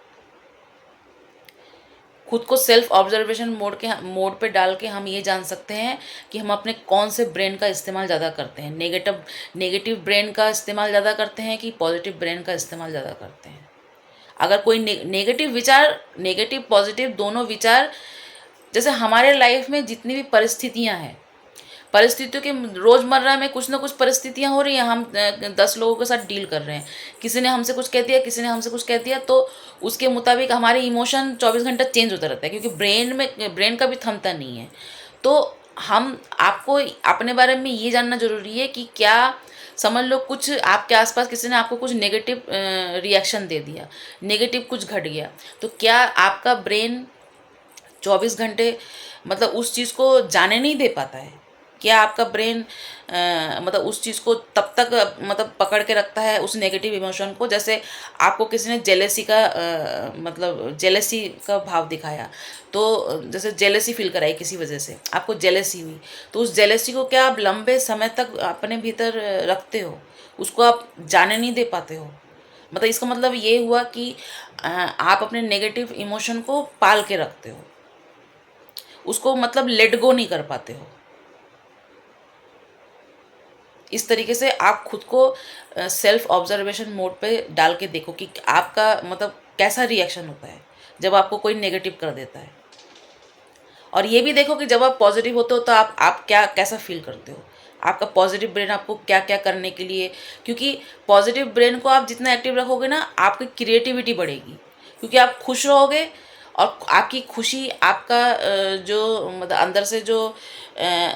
खुद को सेल्फ ऑब्जर्वेशन मोड पे डाल के हम ये जान सकते हैं कि हम अपने कौन से ब्रेन का इस्तेमाल ज़्यादा करते हैं, नेगेटिव ब्रेन का इस्तेमाल ज़्यादा करते हैं कि पॉजिटिव ब्रेन का इस्तेमाल ज़्यादा करते हैं। अगर कोई नेगेटिव विचार, नेगेटिव पॉजिटिव दोनों विचार, जैसे हमारे लाइफ में जितनी भी परिस्थितियां हैं, परिस्थितियों के रोज़मर्रा में कुछ ना कुछ परिस्थितियाँ हो रही हैं, हम 10 लोगों के साथ डील कर रहे हैं, किसी ने हमसे कुछ कह दिया, किसी ने हमसे कुछ कह दिया, तो उसके मुताबिक हमारे इमोशन 24 घंटा चेंज होता रहता है, क्योंकि ब्रेन का भी थमता नहीं है। तो हम आपको अपने बारे में ये जानना ज़रूरी है कि क्या, समझ लो कुछ आपके आसपास किसी ने आपको कुछ नेगेटिव रिएक्शन दे दिया, नेगेटिव कुछ घट गया, तो क्या आपका ब्रेन 24 घंटे मतलब उस चीज़ को जाने नहीं दे पाता है? क्या आपका ब्रेन मतलब उस चीज़ को तब तक मतलब पकड़ के रखता है उस नेगेटिव इमोशन को? जैसे आपको किसी ने मतलब जेलेसी का भाव दिखाया, तो जैसे जेलेसी फील कराई किसी वजह से, आपको जेलेसी हुई, तो उस जेलेसी को क्या आप लंबे समय तक अपने भीतर रखते हो? उसको आप जाने नहीं दे पाते हो? मतलब इसका मतलब ये हुआ कि आप अपने नेगेटिव इमोशन को पाल के रखते हो, उसको मतलब लेट गो नहीं कर पाते हो। इस तरीके से आप खुद को सेल्फ ऑब्जर्वेशन मोड पे डाल के देखो कि आपका मतलब कैसा रिएक्शन होता है जब आपको कोई नेगेटिव कर देता है। और ये भी देखो कि जब आप पॉजिटिव होते हो तो आप क्या कैसा फील करते हो, आपका पॉजिटिव ब्रेन आपको क्या क्या करने के लिए, क्योंकि पॉजिटिव ब्रेन को आप जितना एक्टिव रखोगे ना, आपकी क्रिएटिविटी बढ़ेगी, क्योंकि आप खुश रहोगे, और आपकी खुशी आपका जो मतलब अंदर से जो अ,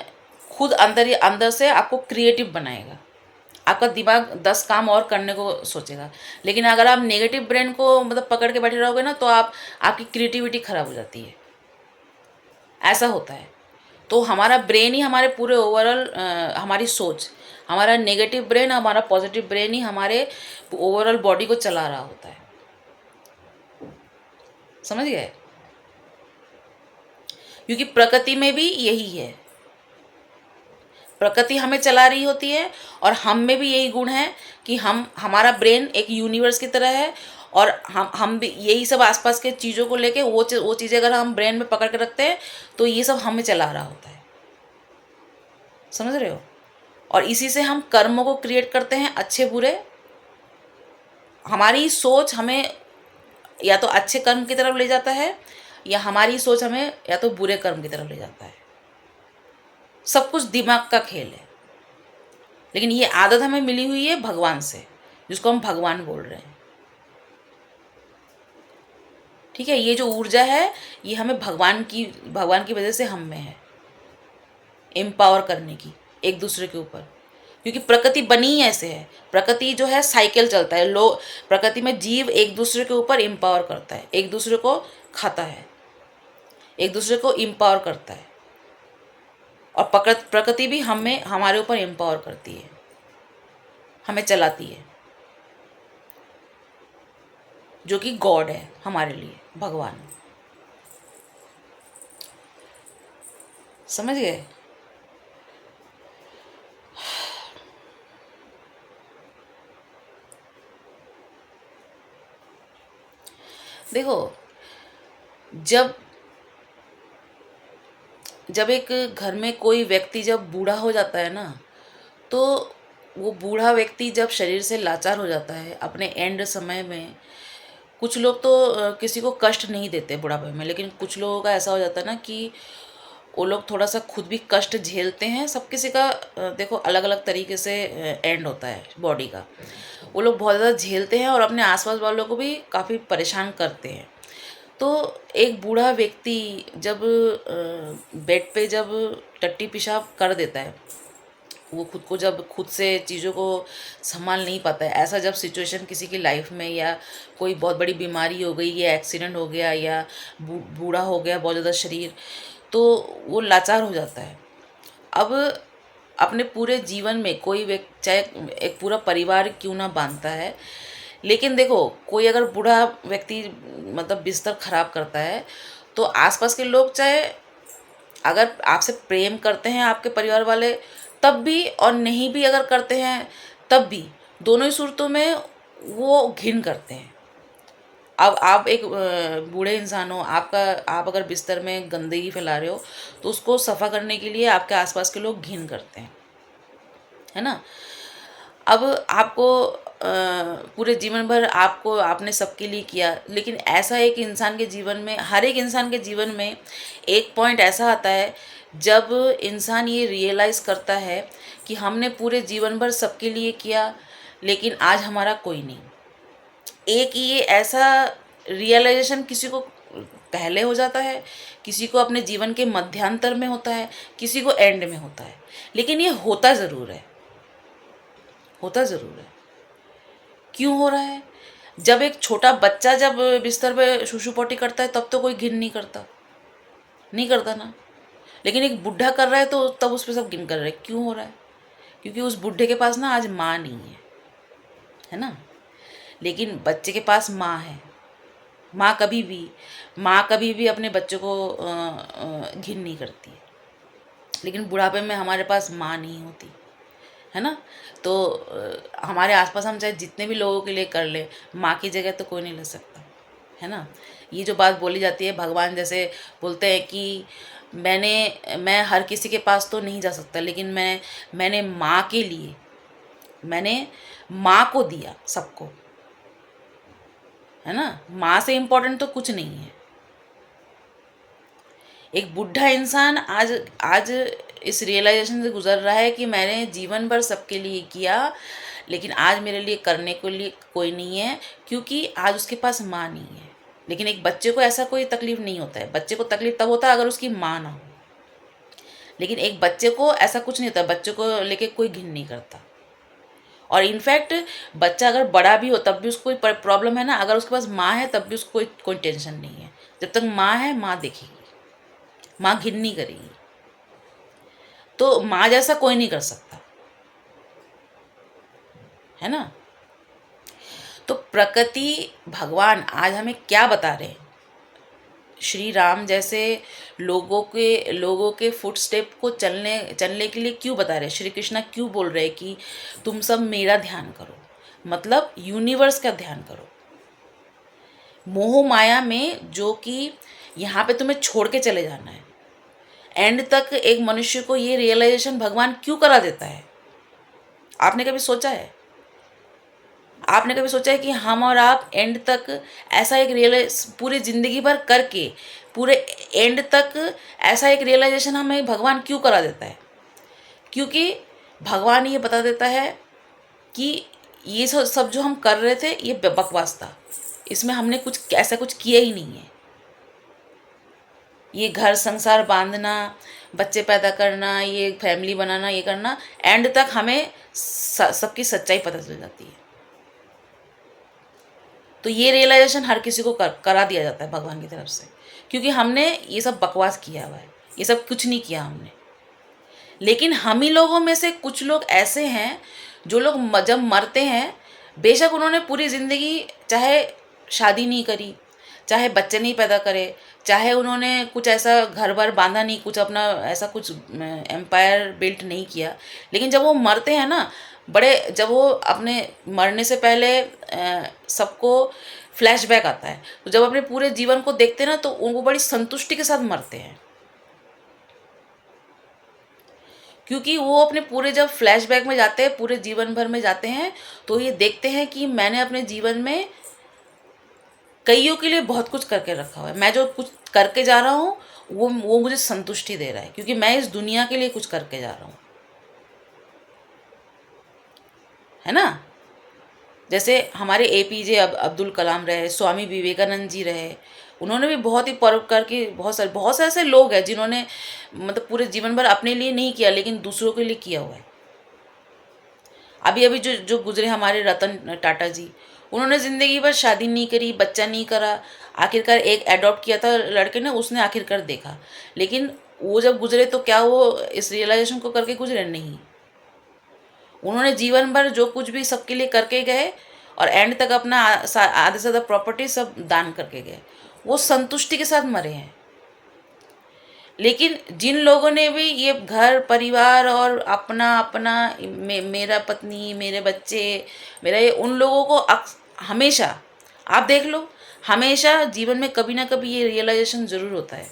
खुद अंदर ही अंदर से आपको क्रिएटिव बनाएगा। आपका दिमाग 10 काम और करने को सोचेगा। लेकिन अगर आप नेगेटिव ब्रेन को मतलब पकड़ के बैठे रहोगे ना, तो आपकी क्रिएटिविटी खराब हो जाती है, ऐसा होता है। तो हमारा ब्रेन ही हमारे पूरे ओवरऑल हमारी सोच, हमारा नेगेटिव ब्रेन, हमारा पॉजिटिव ब्रेन ही हमारे ओवरऑल बॉडी को चला रहा होता है। समझ गए? क्योंकि प्रकृति में भी यही है, प्रकृति हमें चला रही होती है, और हम में भी यही गुण है कि हमारा ब्रेन एक यूनिवर्स की तरह है, और हम भी यही सब आसपास के चीज़ों को लेके वो चीज़ें अगर हम ब्रेन में पकड़ के रखते हैं, तो ये सब हमें चला रहा होता है। समझ रहे हो? और इसी से हम कर्मों को क्रिएट करते हैं, अच्छे बुरे। हमारी सोच हमें या तो अच्छे कर्म की तरफ ले जाता है, या हमारी सोच हमें या तो बुरे कर्म की तरफ ले जाता है। सब कुछ दिमाग का खेल है। लेकिन ये आदत हमें मिली हुई है भगवान से, जिसको हम भगवान बोल रहे हैं। ठीक है? ये जो ऊर्जा है, ये हमें भगवान की वजह से हम में है, एम्पावर करने की एक दूसरे के ऊपर। क्योंकि प्रकृति बनी ही ऐसे है, प्रकृति जो है साइकिल चलता है, लोग प्रकृति में जीव एक दूसरे के ऊपर एम्पावर करता है, एक दूसरे को खाता है, एक दूसरे को एम्पावर करता है, और प्रकृति भी हमारे ऊपर एम्पावर करती है, हमें चलाती है, जो कि गॉड है हमारे लिए, भगवान। समझ गए? देखो, जब जब एक घर में कोई व्यक्ति जब बूढ़ा हो जाता है ना, तो वो बूढ़ा व्यक्ति जब शरीर से लाचार हो जाता है अपने एंड समय में, कुछ लोग तो किसी को कष्ट नहीं देते बुढ़ापे में, लेकिन कुछ लोगों का ऐसा हो जाता है ना कि वो लोग थोड़ा सा खुद भी कष्ट झेलते हैं। सब किसी का देखो अलग अलग तरीके से एंड होता है बॉडी का। वो लोग बहुत ज़्यादा झेलते हैं और अपने आसपास वालों को भी काफ़ी परेशान करते हैं। तो एक बूढ़ा व्यक्ति जब बेड पे जब टट्टी पेशाब कर देता है, वो जब खुद से चीज़ों को संभाल नहीं पाता है, ऐसा जब सिचुएशन किसी की लाइफ में, या कोई बहुत बड़ी बीमारी हो गई, या एक्सीडेंट हो गया, या बूढ़ा हो गया बहुत ज़्यादा शरीर, तो वो लाचार हो जाता है। अब अपने पूरे जीवन में कोई व्यक्ति, चाहे एक पूरा परिवार क्यों ना बांधता है, लेकिन देखो कोई अगर बूढ़ा व्यक्ति मतलब बिस्तर खराब करता है, तो आसपास के लोग चाहे अगर आपसे प्रेम करते हैं आपके परिवार वाले तब भी, और नहीं भी अगर करते हैं तब भी, दोनों ही सूरतों में वो घिन करते हैं। अब आप एक बूढ़े इंसान हो, आप अगर बिस्तर में गंदगी फैला रहे हो, तो उसको सफ़ा करने के लिए आपके आसपास के लोग घिन करते हैं, है ना? अब आपको पूरे जीवन भर आपने सबके लिए किया, लेकिन ऐसा एक इंसान के जीवन में, हर एक इंसान के जीवन में एक पॉइंट ऐसा आता है जब इंसान ये रियलाइज़ करता है कि हमने पूरे जीवन भर सबके लिए किया, लेकिन आज हमारा कोई नहीं। एक ये ऐसा रियलाइजेशन किसी को पहले हो जाता है, किसी को अपने जीवन के मध्यांतर में होता है, किसी को एंड में होता है, लेकिन ये होता ज़रूर है, होता ज़रूर है। क्यों हो रहा है? जब एक छोटा बच्चा जब बिस्तर पे शूशु पोटी करता है तब तो कोई घिन नहीं करता, नहीं करता ना। लेकिन एक बुढ़ा कर रहा है तो तब उस पर सब घिन कर रहे हैं। क्यों हो रहा है? क्योंकि उस बुढ़े के पास ना आज माँ नहीं है ना। लेकिन बच्चे के पास माँ है। माँ कभी भी अपने बच्चों को घिन नहीं करती है। लेकिन बुढ़ापे में हमारे पास माँ नहीं होती है ना। तो हमारे आसपास हम चाहे जितने भी लोगों के लिए कर ले, माँ की जगह तो कोई नहीं ले सकता है ना। ये जो बात बोली जाती है, भगवान जैसे बोलते हैं कि मैं हर किसी के पास तो नहीं जा सकता, लेकिन मैंने माँ के लिए, मैंने माँ को दिया सबको, है ना। माँ से इम्पोर्टेंट तो कुछ नहीं है। एक बुढ़ा इंसान आज आज इस रियलाइजेशन से गुजर रहा है कि मैंने जीवन भर सबके लिए किया, लेकिन आज मेरे लिए करने के लिए कोई नहीं है, क्योंकि आज उसके पास माँ नहीं है। लेकिन एक बच्चे को ऐसा कोई तकलीफ नहीं होता है। बच्चे को तकलीफ तब होता है अगर उसकी माँ ना हो, लेकिन एक बच्चे को ऐसा कुछ नहीं होता। बच्चे को लेके कोई घिन नहीं करता। और इनफैक्ट बच्चा अगर बड़ा भी हो तब भी उसको कोई प्रॉब्लम है ना, अगर उसके पास माँ है तब भी उसको कोई टेंशन नहीं है। जब तक माँ है, माँ देखेगी, माँ घिन नहीं करेगी। तो माँ जैसा कोई नहीं कर सकता, है ना। तो प्रकृति, भगवान आज हमें क्या बता रहे हैं? श्री राम जैसे लोगों के फुटस्टेप को चलने के लिए क्यों बता रहे हैं? श्री कृष्णा क्यों बोल रहे हैं कि तुम सब मेरा ध्यान करो, मतलब यूनिवर्स का ध्यान करो। मोह माया में जो कि यहाँ पे तुम्हें छोड़ के चले जाना है, एंड तक एक मनुष्य को ये रियलाइजेशन भगवान क्यों करा देता है? आपने कभी सोचा है? आपने कभी सोचा है कि हम और आप एंड तक ऐसा एक रियलाइज पूरी ज़िंदगी भर करके पूरे एंड तक ऐसा एक रियलाइजेशन हमें भगवान क्यों करा देता है? क्योंकि भगवान ये बता देता है कि ये सब जो हम कर रहे थे ये बकवास था, इसमें हमने ऐसा कुछ किया ही नहीं है। ये घर संसार बांधना, बच्चे पैदा करना, ये फैमिली बनाना, ये करना, एंड तक हमें सबकी सच्चाई पता चल जाती है। तो ये रियलाइजेशन हर किसी को करा दिया जाता है भगवान की तरफ से, क्योंकि हमने ये सब बकवास किया हुआ है, ये सब कुछ नहीं किया हमने। लेकिन हम ही लोगों में से कुछ लोग ऐसे हैं जो लोग जब मरते हैं, बेशक उन्होंने पूरी ज़िंदगी चाहे शादी नहीं करी, चाहे बच्चे नहीं पैदा करे, चाहे उन्होंने कुछ ऐसा घर बार बांधा नहीं, कुछ अपना ऐसा कुछ एम्पायर बिल्ट नहीं किया, लेकिन जब वो मरते हैं ना, जब वो अपने मरने से पहले सबको फ्लैशबैक आता है, तो जब अपने पूरे जीवन को देखते हैं ना, तो उनको बड़ी संतुष्टि के साथ मरते हैं। क्योंकि वो अपने पूरे जब फ्लैशबैक में जाते हैं, पूरे जीवन भर में जाते हैं, तो ये देखते हैं कि मैंने अपने जीवन में कईयों के लिए बहुत कुछ करके रखा हुआ है। मैं जो कुछ करके जा रहा हूँ वो मुझे संतुष्टि दे रहा है, क्योंकि मैं इस दुनिया के लिए कुछ करके जा रहा हूँ, है ना। जैसे हमारे APJ अब्दुल कलाम रहे, स्वामी विवेकानंद जी रहे, उन्होंने भी बहुत ही परोपकार की, बहुत सारे ऐसे लोग हैं जिन्होंने मतलब पूरे जीवन भर अपने लिए नहीं किया, लेकिन दूसरों के लिए किया हुआ है। अभी जो गुजरे हमारे रतन टाटा जी, उन्होंने ज़िंदगी भर शादी नहीं करी, बच्चा नहीं करा, आखिरकार एक अडॉप्ट किया था लड़के ने, उसने आखिरकार देखा। लेकिन वो जब गुजरे तो क्या वो इस रियलाइजेशन को करके गुजरे? नहीं। उन्होंने जीवन भर जो कुछ भी सबके लिए करके गए, और एंड तक अपना आधे से ज़्यादा प्रॉपर्टी सब दान करके गए। वो संतुष्टि के साथ मरे हैं। लेकिन जिन लोगों ने भी ये घर परिवार और अपना मेरा पत्नी, मेरे बच्चे, मेरा ये, उन लोगों को हमेशा आप देख लो, हमेशा जीवन में कभी ना कभी ये रियलाइजेशन ज़रूर होता है,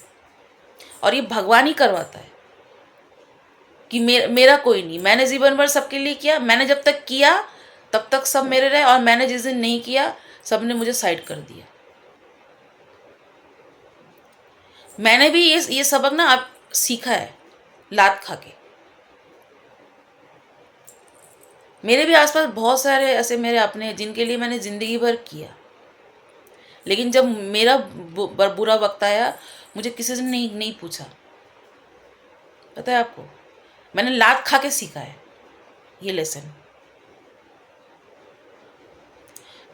और ये भगवान ही करवाता है कि मेरा कोई नहीं, मैंने जीवन भर सबके लिए किया, मैंने जब तक किया तब तक सब मेरे रहे, और मैंने जिस दिन नहीं किया सब ने मुझे साइड कर दिया। मैंने भी ये सबक ना अब सीखा है लात खा के। मेरे भी आसपास बहुत सारे ऐसे मेरे अपने हैं जिनके लिए मैंने ज़िंदगी भर किया, लेकिन जब मेरा बुरा वक्त आया मुझे किसी ने नहीं पूछा। पता है आपको, मैंने लात खा के सीखा है ये लेसन।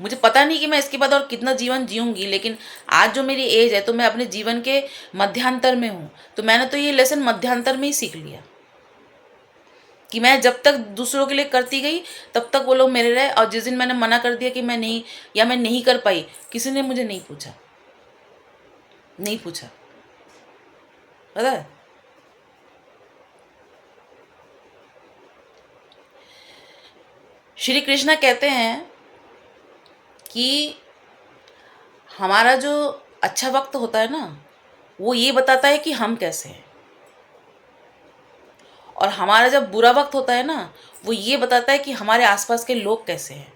मुझे पता नहीं कि मैं इसके बाद और कितना जीवन जीऊँगी, लेकिन आज जो मेरी एज है तो मैं अपने जीवन के मध्यांतर में हूँ, तो मैंने तो ये लेसन मध्यांतर में ही सीख लिया कि मैं जब तक दूसरों के लिए करती गई तब तक वो लोग मेरे रहे, और जिस दिन मैंने मना कर दिया कि मैं नहीं, या मैं नहीं कर पाई, किसी ने मुझे नहीं पूछा, नहीं पूछा। पता है, श्री कृष्णा कहते हैं कि हमारा जो अच्छा वक्त होता है ना, वो ये बताता है कि हम कैसे हैं, और हमारा जब बुरा वक्त होता है ना, वो ये बताता है कि हमारे आसपास के लोग कैसे हैं।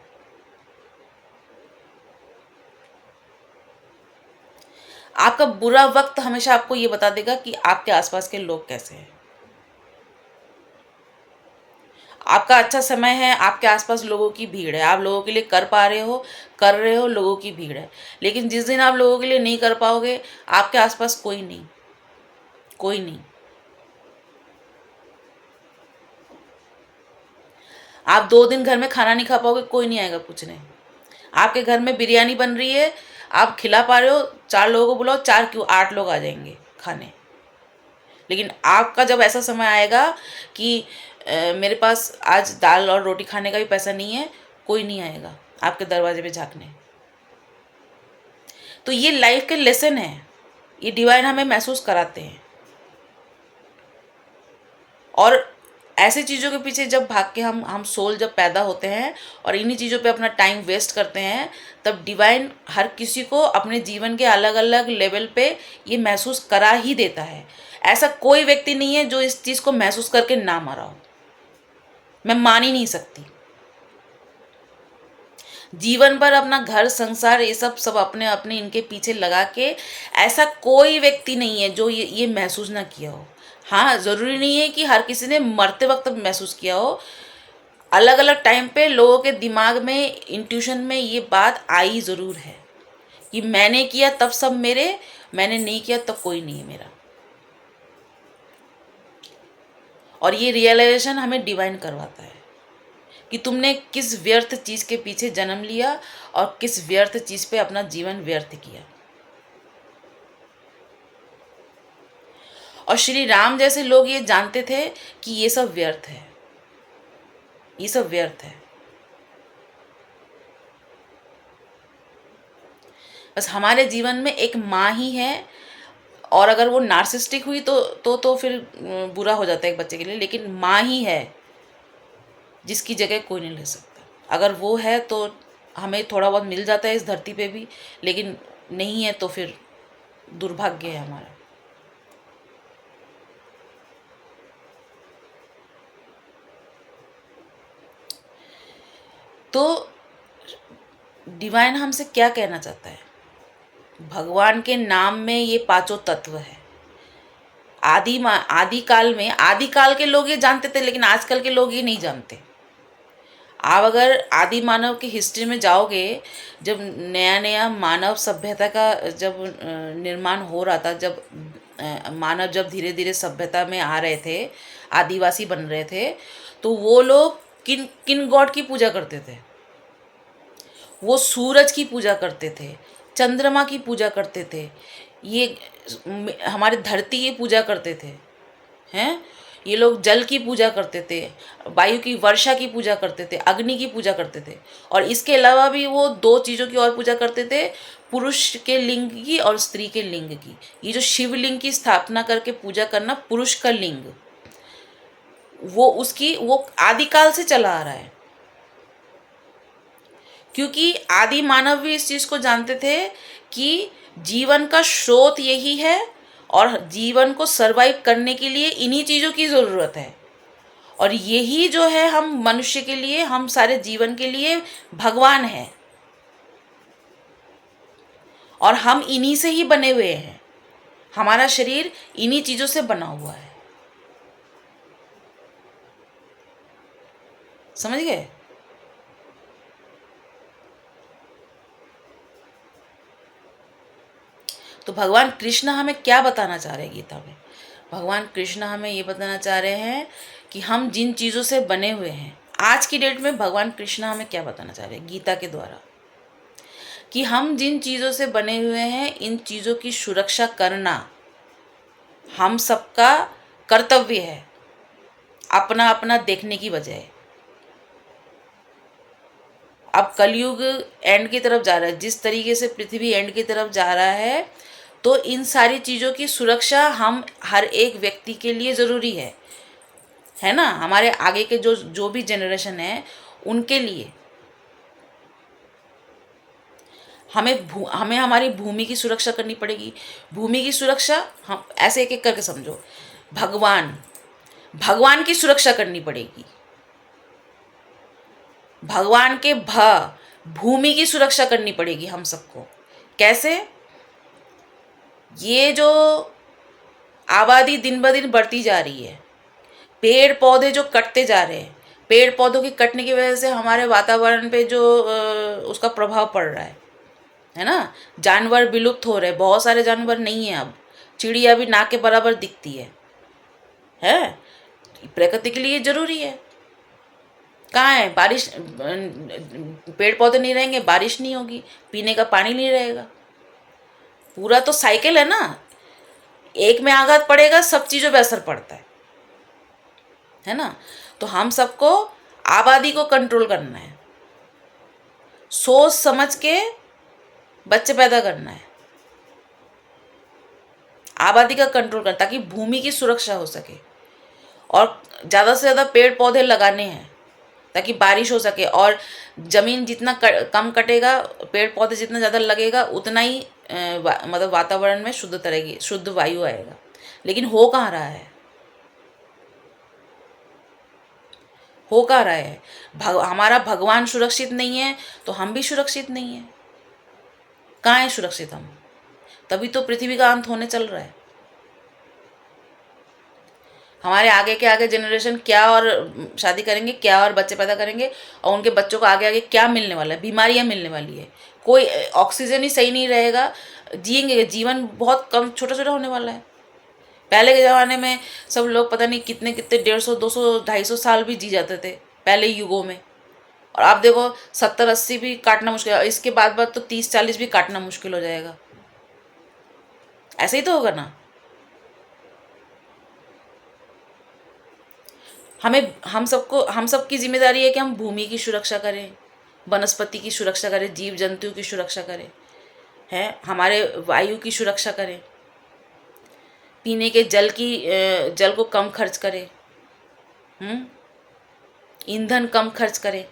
आपका बुरा वक्त हमेशा आपको ये बता देगा कि आपके आसपास के लोग कैसे हैं। आपका अच्छा समय है, आपके आसपास लोगों की भीड़ है, आप लोगों के लिए कर रहे हो, लोगों की भीड़ है। लेकिन जिस दिन आप लोगों के लिए नहीं कर पाओगे, आपके आसपास कोई नहीं, कोई नहीं। आप 2 दिन घर में खाना नहीं खा पाओगे, कोई नहीं आएगा पूछने। आपके घर में बिरयानी बन रही है, आप खिला पा रहे हो, 4 लोगों को बुलाओ, 4 क्यों 8 लोग आ जाएंगे खाने। लेकिन आपका जब ऐसा समय आएगा कि मेरे पास आज दाल और रोटी खाने का भी पैसा नहीं है, कोई नहीं आएगा आपके दरवाजे पे झाँकने। तो ये लाइफ के लेसन है, ये डिवाइन हमें महसूस कराते हैं। और ऐसी चीज़ों के पीछे जब भाग के हम सोल जब पैदा होते हैं और इन्हीं चीज़ों पे अपना टाइम वेस्ट करते हैं, तब डिवाइन हर किसी को अपने जीवन के अलग अलग लेवल पे ये महसूस करा ही देता है। ऐसा कोई व्यक्ति नहीं है जो इस चीज़ को महसूस करके ना मरा हो, मैं मान ही नहीं सकती। जीवन भर अपना घर संसार ये सब अपने अपने इनके पीछे लगा के ऐसा कोई व्यक्ति नहीं है जो ये महसूस ना किया हो। हाँ, ज़रूरी नहीं है कि हर किसी ने मरते वक्त महसूस किया हो। अलग अलग टाइम पे लोगों के दिमाग में, इंट्यूशन में ये बात आई ज़रूर है कि मैंने किया तब सब मेरे, मैंने नहीं किया तब कोई नहीं है मेरा। और ये रियलाइजेशन हमें डिवाइन करवाता है कि तुमने किस व्यर्थ चीज़ के पीछे जन्म लिया और किस व्यर्थ चीज़ पे अपना जीवन व्यर्थ किया। और श्री राम जैसे लोग ये जानते थे कि ये सब व्यर्थ है, ये सब व्यर्थ है। बस हमारे जीवन में एक माँ ही है, और अगर वो नार्सिस्टिक हुई तो फिर बुरा हो जाता है एक बच्चे के लिए, लेकिन माँ ही है जिसकी जगह कोई नहीं ले सकता। अगर वो है तो हमें थोड़ा बहुत मिल जाता है इस धरती पे भी, लेकिन नहीं है तो फिर दुर्भाग्य है हमारा। तो डिवाइन हमसे क्या कहना चाहता है? भगवान के नाम में ये पांचों तत्व है। आदि काल के लोग ये जानते थे, लेकिन आजकल के लोग ये नहीं जानते। आप अगर आदि मानव की हिस्ट्री में जाओगे, जब नया नया मानव सभ्यता का जब निर्माण हो रहा था, जब मानव जब धीरे धीरे सभ्यता में आ रहे थे, आदिवासी बन रहे थे, तो वो लोग किन किन गॉड की पूजा करते थे? वो सूरज की पूजा करते थे, चंद्रमा की पूजा करते थे, ये हमारे धरती की पूजा करते थे, हैं? ये लोग जल की पूजा करते थे, वायु की, वर्षा की पूजा करते थे, अग्नि की पूजा करते थे, और इसके अलावा भी वो 2 चीज़ों की और पूजा करते थे, पुरुष के लिंग की और स्त्री के लिंग की। ये जो शिवलिंग की स्थापना करके पूजा करना, पुरुष का लिंग, वो आदिकाल से चला आ रहा है। क्योंकि आदि मानव भी इस चीज़ को जानते थे कि जीवन का स्रोत यही है और जीवन को सरवाइव करने के लिए इन्हीं चीज़ों की ज़रूरत है। और यही जो है हम मनुष्य के लिए, हम सारे जीवन के लिए भगवान है, और हम इन्हीं से ही बने हुए हैं। हमारा शरीर इन्हीं चीजों से बना हुआ है। समझ गए? तो भगवान कृष्ण हमें क्या बताना चाह रहे हैं गीता में? भगवान कृष्ण हमें ये बताना चाह रहे हैं कि हम जिन चीज़ों से बने हुए हैं, आज की डेट में भगवान कृष्ण हमें क्या बताना चाह रहे हैं गीता के द्वारा, कि हम जिन चीज़ों से बने हुए हैं, इन चीज़ों की सुरक्षा करना हम सबका कर्तव्य है, अपना अपना देखने की बजाय। अब कलयुग एंड की तरफ जा रहा है, जिस तरीके से पृथ्वी एंड की तरफ जा रहा है, तो इन सारी चीज़ों की सुरक्षा हम हर एक व्यक्ति के लिए ज़रूरी है ना? हमारे आगे के जो जो भी जनरेशन है उनके लिए हमें हमारी भूमि की सुरक्षा करनी पड़ेगी। भूमि की सुरक्षा हम ऐसे एक एक करके समझो। भगवान भगवान की सुरक्षा करनी पड़ेगी। भगवान के भूमि की सुरक्षा करनी पड़ेगी हम सबको। कैसे? ये जो आबादी दिन ब दिन बढ़ती जा रही है, पेड़ पौधे जो कटते जा रहे हैं, पेड़ पौधों के कटने की वजह से हमारे वातावरण पे जो उसका प्रभाव पड़ रहा है ना? जानवर विलुप्त हो रहे हैं, बहुत सारे जानवर नहीं है अब। चिड़िया भी ना के बराबर दिखती है? प्रकृति के लिए जरूरी है। कहाँ है बारिश? पेड़ पौधे नहीं रहेंगे, बारिश नहीं होगी, पीने का पानी नहीं रहेगा। पूरा तो साइकिल है ना, एक में आघात पड़ेगा, सब चीज़ों पे असर पड़ता है ना? तो हम सबको आबादी को कंट्रोल करना है, सोच समझ के बच्चे पैदा करना है, आबादी का कंट्रोल करना, ताकि भूमि की सुरक्षा हो सके। और ज़्यादा से ज़्यादा पेड़ पौधे लगाने हैं ताकि बारिश हो सके, और ज़मीन जितना कम कटेगा, पेड़ पौधे जितना ज़्यादा लगेगा, उतना ही मतलब वातावरण में शुद्धता रहेगी, शुद्ध वायु आएगा। लेकिन हो कहाँ रहा है? हो कहाँ रहा है? हमारा भगवान सुरक्षित नहीं है तो हम भी सुरक्षित नहीं है। कहाँ है सुरक्षित हम? तभी तो पृथ्वी का अंत होने चल रहा है। हमारे आगे के आगे जनरेशन क्या और शादी करेंगे, क्या और बच्चे पैदा करेंगे, और उनके बच्चों को आगे आगे क्या मिलने वाला है? बीमारियां मिलने वाली है। कोई ऑक्सीजन ही सही नहीं रहेगा, जिएंगे, जीवन बहुत कम छोटा छोटा होने वाला है। पहले के ज़माने में सब लोग पता नहीं कितने कितने 150, 200, 250 साल भी जी जाते थे पहले युगों में। और आप देखो 70, 80 भी काटना मुश्किल है। इसके बाद तो 30, 40 भी काटना मुश्किल हो जाएगा। ऐसे ही तो होगा ना? हम सबकी जिम्मेदारी है कि हम भूमि की सुरक्षा करें, वनस्पति की सुरक्षा करें, जीव जंतु की सुरक्षा करें, हमारे वायु की सुरक्षा करें, पीने के जल को कम खर्च करें, ईंधन कम खर्च करें।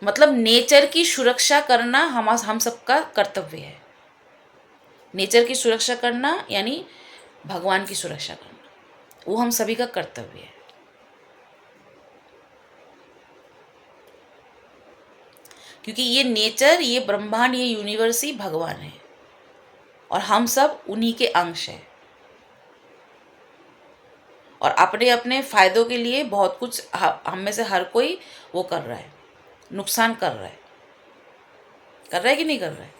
मतलब नेचर की सुरक्षा करना हम सबका कर्तव्य है। नेचर की सुरक्षा करना यानी भगवान की सुरक्षा करना, वो हम सभी का कर्तव्य है। क्योंकि ये नेचर, ये ब्रह्मांड, ये यूनिवर्स ही भगवान है, और हम सब उन्हीं के अंश हैं। और अपने अपने फायदों के लिए बहुत कुछ हम में से हर कोई वो कर रहा है, नुकसान कर रहा है कि नहीं कर रहा है?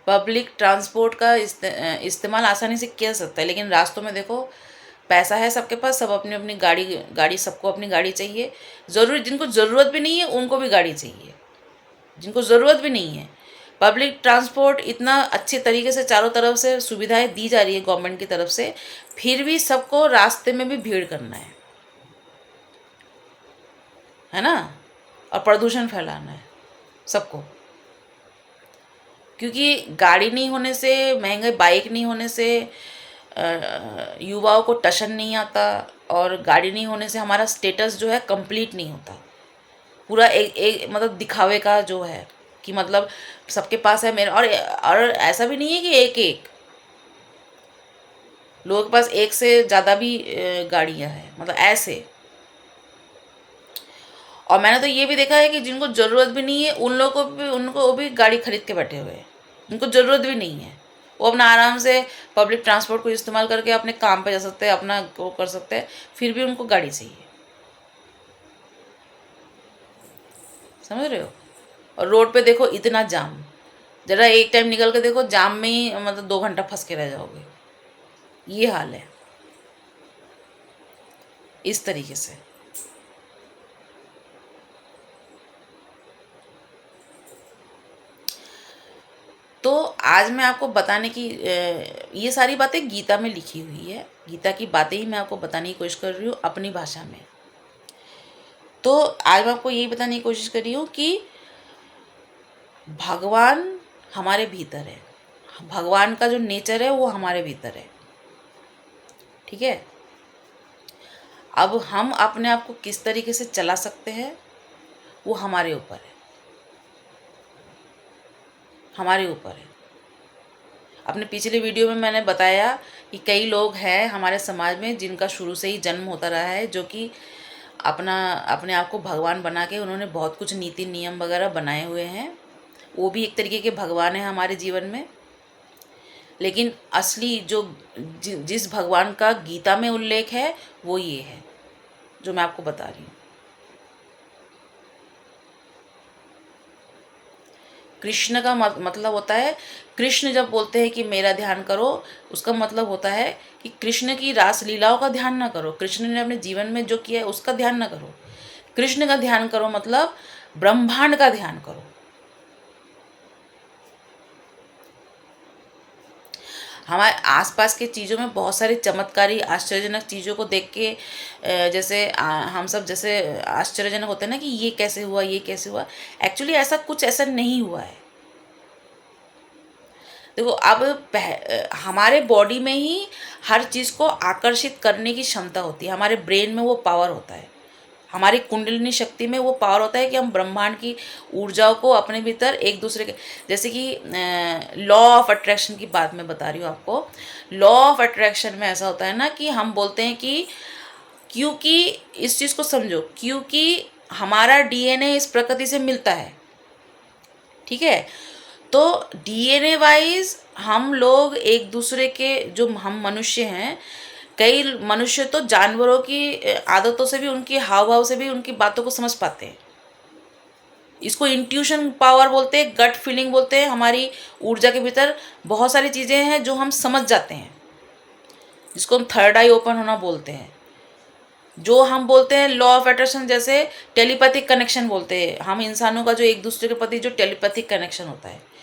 पब्लिक ट्रांसपोर्ट का इस्तेमाल आसानी से किया जा सकता है, लेकिन रास्तों में देखो, पैसा है सबके पास, सब अपनी अपनी गाड़ी सबको अपनी गाड़ी चाहिए। जिनको ज़रूरत भी नहीं है उनको भी गाड़ी चाहिए, जिनको ज़रूरत भी नहीं है। पब्लिक ट्रांसपोर्ट इतना अच्छे तरीके से चारों तरफ से सुविधाएं दी जा रही है गवर्नमेंट की तरफ से, फिर भी सबको रास्ते में भी भीड़ करना है ना? और प्रदूषण फैलाना है सबको। क्योंकि गाड़ी नहीं होने से, महंगे बाइक नहीं होने से युवाओं को टशन नहीं आता, और गाड़ी नहीं होने से हमारा स्टेटस जो है कंप्लीट नहीं होता। पूरा एक मतलब दिखावे का जो है कि मतलब सबके पास है मेरा, और ऐसा भी नहीं है कि एक एक, लोगों के पास एक से ज़्यादा भी गाड़ियाँ हैं, मतलब ऐसे। और मैंने तो ये भी देखा है कि जिनको ज़रूरत भी नहीं है उन लोगों को भी, उनको भी गाड़ी खरीद के बैठे हुए हैं, उनको ज़रूरत भी नहीं है। वो अपना आराम से पब्लिक ट्रांसपोर्ट को इस्तेमाल करके अपने काम पे जा सकते हैं, अपना वो कर सकते हैं, फिर भी उनको गाड़ी चाहिए। समझ रहे हो? और रोड पे देखो इतना जाम, ज़रा एक टाइम निकल के देखो, जाम में ही मतलब 2 घंटा फंस के रह जाओगे। ये हाल है इस तरीके से। तो आज मैं आपको बताने की ये सारी बातें गीता में लिखी हुई है, गीता की बातें ही मैं आपको बताने की कोशिश कर रही हूँ अपनी भाषा में। तो आज मैं आपको यही बताने की कोशिश कर रही हूँ कि भगवान हमारे भीतर है, भगवान का जो नेचर है वो हमारे भीतर है, ठीक है। अब हम अपने आप को किस तरीके से चला सकते हैं वो हमारे ऊपर है, हमारे ऊपर है। अपने पिछले वीडियो में मैंने बताया कि कई लोग हैं हमारे समाज में जिनका शुरू से ही जन्म होता रहा है, जो कि अपने आप को भगवान बना के उन्होंने बहुत कुछ नीति नियम वगैरह बनाए हुए हैं। वो भी एक तरीके के भगवान हैं हमारे जीवन में। लेकिन असली जो जिस भगवान का गीता में उल्लेख है वो ये है जो मैं आपको बता रही हूँ। कृष्ण का मतलब होता है, कृष्ण जब बोलते हैं कि मेरा ध्यान करो, उसका मतलब होता है कि कृष्ण की रास लीलाओं का ध्यान ना करो, कृष्ण ने अपने जीवन में जो किया है उसका ध्यान ना करो। कृष्ण का ध्यान करो मतलब ब्रह्मांड का ध्यान करो। हमारे आसपास के चीज़ों में बहुत सारी चमत्कारी आश्चर्यजनक चीज़ों को देख के जैसे हम सब जैसे आश्चर्यजनक होते हैं ना कि ये कैसे हुआ, ये कैसे हुआ। एक्चुअली ऐसा नहीं हुआ है। देखो अब हमारे बॉडी में ही हर चीज़ को आकर्षित करने की क्षमता होती है, हमारे ब्रेन में वो पावर होता है, हमारी कुंडलिनी शक्ति में वो पावर होता है कि हम ब्रह्मांड की ऊर्जाओं को अपने भीतर एक दूसरे के, जैसे कि लॉ ऑफ अट्रैक्शन की बात मैं बता रही हूँ आपको। लॉ ऑफ अट्रैक्शन में ऐसा होता है ना कि हम बोलते हैं कि क्योंकि इस चीज़ को समझो, क्योंकि हमारा डीएनए इस प्रकृति से मिलता है, ठीक है। तो डीएनए वाइज हम लोग एक दूसरे के, जो हम मनुष्य हैं, कई मनुष्य तो जानवरों की आदतों से भी, उनकी हाव भाव से भी उनकी बातों को समझ पाते हैं। इसको इंट्यूशन पावर बोलते हैं, गट फीलिंग बोलते हैं। हमारी ऊर्जा के भीतर बहुत सारी चीज़ें हैं जो हम समझ जाते हैं, जिसको हम थर्ड आई ओपन होना बोलते हैं। जो हम बोलते हैं लॉ ऑफ अट्रैक्शन, जैसे टेलीपैथिक कनेक्शन बोलते हैं हम इंसानों का, जो एक दूसरे के प्रति जो टेलीपैथिक कनेक्शन होता है।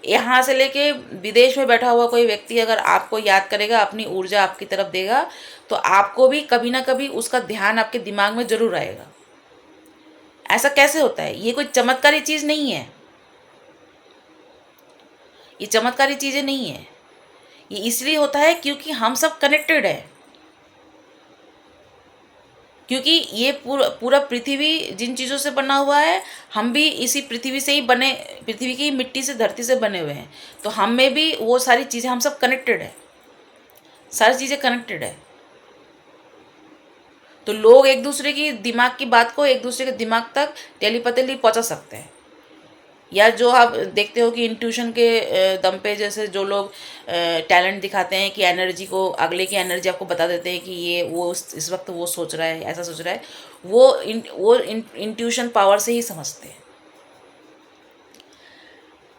यहाँ से लेके विदेश में बैठा हुआ कोई व्यक्ति अगर आपको याद करेगा, अपनी ऊर्जा आपकी तरफ देगा, तो आपको भी कभी ना कभी उसका ध्यान आपके दिमाग में जरूर आएगा। ऐसा कैसे होता है? ये कोई चमत्कारी चीज़ नहीं है, ये चमत्कारी चीज़ें नहीं है। ये इसलिए होता है क्योंकि हम सब कनेक्टेड हैं, क्योंकि ये पूरा पूरा पृथ्वी जिन चीज़ों से बना हुआ है, हम भी इसी पृथ्वी से ही बने, पृथ्वी की मिट्टी से, धरती से बने हुए हैं। तो हम में भी वो सारी चीज़ें, हम सब कनेक्टेड है, सारी चीज़ें कनेक्टेड है। तो लोग एक दूसरे की दिमाग की बात को एक दूसरे के दिमाग तक टेलीपैथीली पहुंचा सकते हैं। या जो आप देखते हो कि इंट्यूशन के दम पे जैसे जो लोग टैलेंट दिखाते हैं कि एनर्जी को, अगले की एनर्जी आपको बता देते हैं कि ये वो इस वक्त वो सोच रहा है, ऐसा सोच रहा है, वो इंट्यूशन पावर से ही समझते हैं।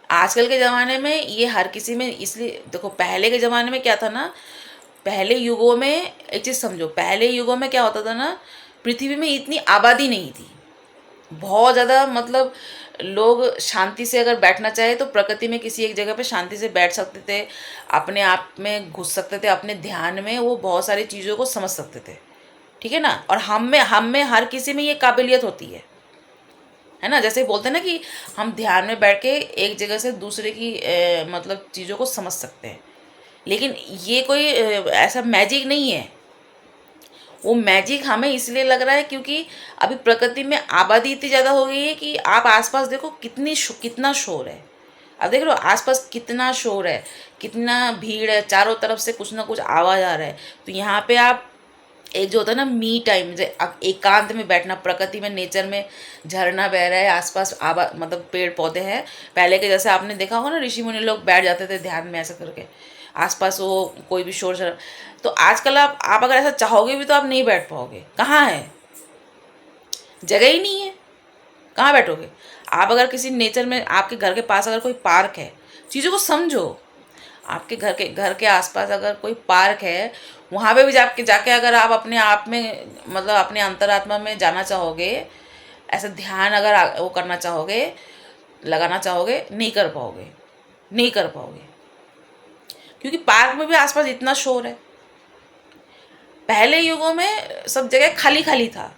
आजकल के ज़माने में ये हर किसी में, इसलिए देखो पहले के ज़माने में क्या था ना, पहले युगों में एक चीज़ समझो, पहले युगों में क्या होता था ना, पृथ्वी में इतनी आबादी नहीं थी बहुत ज़्यादा, मतलब लोग शांति से अगर बैठना चाहे तो प्रकृति में किसी एक जगह पे शांति से बैठ सकते थे, अपने आप में घुस सकते थे, अपने ध्यान में वो बहुत सारी चीज़ों को समझ सकते थे, ठीक है ना। और हम में हर किसी में ये काबिलियत होती है ना। जैसे बोलते हैं ना कि हम ध्यान में बैठ के एक जगह से दूसरे की मतलब चीज़ों को समझ सकते हैं। लेकिन ये कोई ऐसा मैजिक नहीं है। वो मैजिक हमें इसलिए लग रहा है क्योंकि अभी प्रकृति में आबादी इतनी ज़्यादा हो गई है कि आप आसपास देखो कितना शोर है। अब देख लो आसपास कितना शोर है, कितना भीड़ है, चारों तरफ से कुछ ना कुछ आवाज़ आ रहा है। तो यहाँ पे आप एक जो होता है ना मी टाइम, जैसे एकांत में बैठना, प्रकृति में, नेचर में, झरना बह रहा है, आसपास आवा मतलब पेड़ पौधे हैं। पहले के जैसे आपने देखा होगा ना, ऋषि मुनि लोग बैठ जाते थे ध्यान में ऐसा करके, आसपास वो कोई भी शोर शराब। तो आजकल आप अगर ऐसा चाहोगे भी तो आप नहीं बैठ पाओगे। कहाँ है, जगह ही नहीं है, कहाँ बैठोगे आप? अगर किसी नेचर में, आपके घर के पास अगर कोई पार्क है, चीज़ों को समझो, आपके घर के आसपास अगर कोई पार्क है, वहाँ पे भी जाके जाके अगर आप अपने आप में मतलब अपने अंतरात्मा में जाना चाहोगे, ऐसा ध्यान अगर वो करना चाहोगे, लगाना चाहोगे, नहीं कर पाओगे, नहीं कर पाओगे, क्योंकि पार्क में भी आसपास इतना शोर है। पहले युगों में सब जगह खाली खाली था,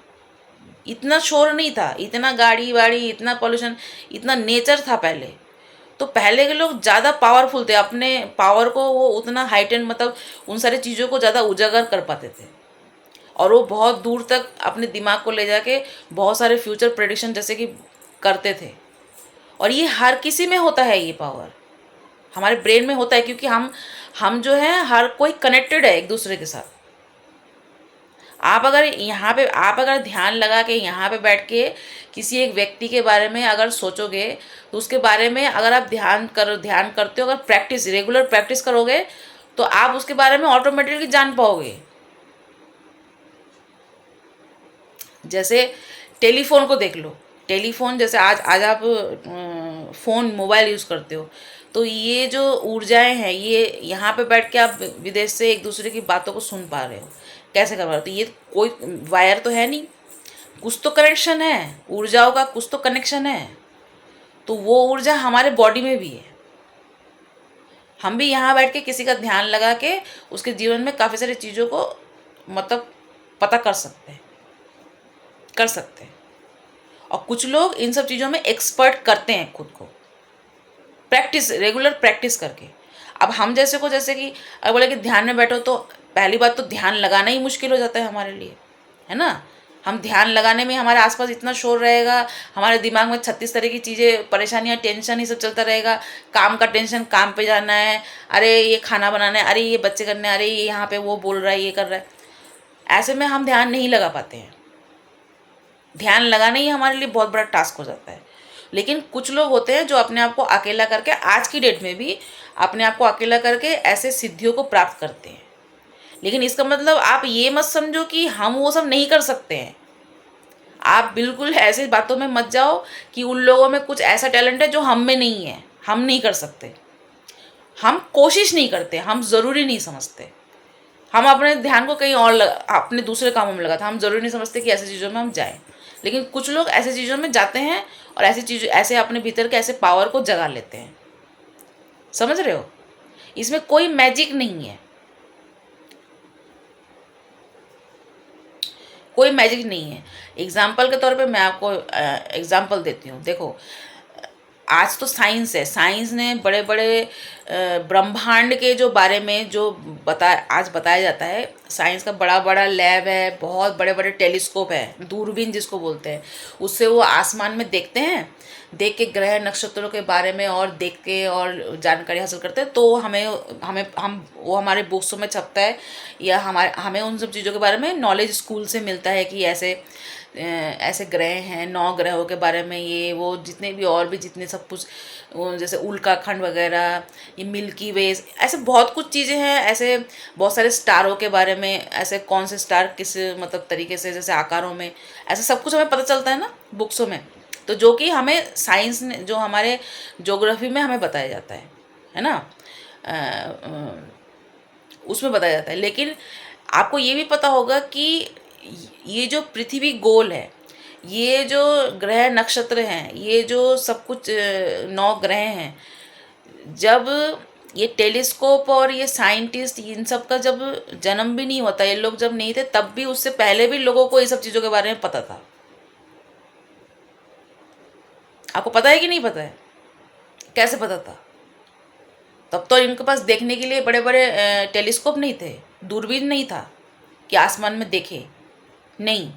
इतना शोर नहीं था, इतना गाड़ी वाड़ी, इतना पॉल्यूशन, इतना नेचर था पहले। तो पहले के लोग ज़्यादा पावरफुल थे, अपने पावर को वो उतना हाइटेंड मतलब उन सारी चीज़ों को ज़्यादा उजागर कर पाते थे, और वो बहुत दूर तक अपने दिमाग को ले जाके बहुत सारे फ्यूचर प्रेडिक्शन जैसे कि करते थे। और ये हर किसी में होता है, ये पावर हमारे ब्रेन में होता है, क्योंकि हम जो है हर कोई कनेक्टेड है एक दूसरे के साथ। आप अगर ध्यान लगा के यहाँ पे बैठ के किसी एक व्यक्ति के बारे में अगर सोचोगे, तो उसके बारे में अगर आप ध्यान करते हो, अगर रेगुलर प्रैक्टिस करोगे, तो आप उसके बारे में ऑटोमेटिकली जान पाओगे। जैसे टेलीफोन को देख लो, टेलीफोन जैसे आज आज आप फ़ोन मोबाइल यूज़ करते हो, तो ये जो ऊर्जाएं हैं, ये यहाँ पे बैठ के आप विदेश से एक दूसरे की बातों को सुन पा रहे हो, कैसे कर पा रहे हो? तो ये कोई वायर तो है नहीं, कुछ तो कनेक्शन है, ऊर्जाओं का कुछ तो कनेक्शन है। तो वो ऊर्जा हमारे बॉडी में भी है। हम भी यहाँ बैठ के किसी का ध्यान लगा के उसके जीवन में काफ़ी सारी चीज़ों को मतलब पता कर सकते हैं, कर सकते हैं। और कुछ लोग इन सब चीज़ों में एक्सपर्ट करते हैं खुद को, प्रैक्टिस, रेगुलर प्रैक्टिस करके। अब हम जैसे को, जैसे कि अगर बोले कि ध्यान में बैठो, तो पहली बात तो ध्यान लगाना ही मुश्किल हो जाता है हमारे लिए, है ना। हम ध्यान लगाने में हमारे आसपास इतना शोर रहेगा, हमारे दिमाग में 36 तरह की चीज़ें, परेशानियाँ, टेंशन ही सब चलता रहेगा। काम का टेंशन, काम पे जाना है, अरे ये खाना बनाना है, अरे ये बच्चे करने हैं, अरे ये यहाँ पे वो बोल रहा है, ये कर रहा है। ऐसे में हम ध्यान नहीं लगा पाते हैं। ध्यान लगाना ही हमारे लिए बहुत बड़ा टास्क हो जाता है। लेकिन कुछ लोग होते हैं जो अपने आप को अकेला करके, आज की डेट में भी अपने आप को अकेला करके ऐसे सिद्धियों को प्राप्त करते हैं। लेकिन इसका मतलब आप ये मत समझो कि हम वो सब नहीं कर सकते हैं। आप बिल्कुल ऐसी बातों में मत जाओ कि उन लोगों में कुछ ऐसा टैलेंट है जो हम में नहीं है, हम नहीं कर सकते। हम कोशिश नहीं करते, हम ज़रूरी नहीं समझते। हम अपने ध्यान को कहीं और अपने दूसरे कामों में लगाते हैं। हम ज़रूरी नहीं समझते कि ऐसी चीज़ों में हम जाएं। लेकिन कुछ लोग ऐसी चीज़ों में जाते हैं और ऐसे अपने भीतर के ऐसे पावर को जगा लेते हैं। समझ रहे हो? इसमें कोई मैजिक नहीं है, कोई मैजिक नहीं है। एग्जाम्पल के तौर पे मैं आपको एग्जाम्पल देती हूँ। देखो, आज तो साइंस है, साइंस ने बड़े बड़े ब्रह्मांड के जो बारे में जो आज बताया जाता है। साइंस का बड़ा बड़ा लैब है, बहुत बड़े बड़े टेलीस्कोप है, दूरबीन जिसको बोलते हैं। उससे वो आसमान में देखते हैं, देख के ग्रह नक्षत्रों के बारे में और देख के और जानकारी हासिल करते हैं। तो हमें हमें हम वो हमारे बुक्सों में छपता है, या हमें उन सब चीज़ों के बारे में नॉलेज स्कूल से मिलता है कि ऐसे ग्रह हैं, 9 ग्रहों के बारे में, ये वो जितने भी और भी जितने सब कुछ, जैसे उल्काखंड वगैरह, ये मिल्की वे, ऐसे बहुत कुछ चीज़ें हैं। ऐसे बहुत सारे स्टारों के बारे में, ऐसे कौन से स्टार किस मतलब तरीके से, जैसे आकारों में, ऐसा सब कुछ हमें पता चलता है ना बुक्सों में। तो जो कि हमें साइंस ने, जो हमारे ज्योग्राफी में हमें बताया जाता है ना, उसमें बताया जाता है। लेकिन आपको ये भी पता होगा कि ये जो पृथ्वी गोल है, ये जो ग्रह नक्षत्र हैं, ये जो सब कुछ 9 ग्रह हैं, जब ये टेलीस्कोप और ये साइंटिस्ट इन सब का जब जन्म भी नहीं होता, ये लोग जब नहीं थे, तब भी उससे पहले भी लोगों को ये सब चीज़ों के बारे में पता था। आपको पता है कि नहीं पता है? कैसे पता था? तब तो इनके पास देखने के लिए बड़े बड़े टेलीस्कोप नहीं थे, दूरबीन नहीं था कि आसमान में देखे, नहीं।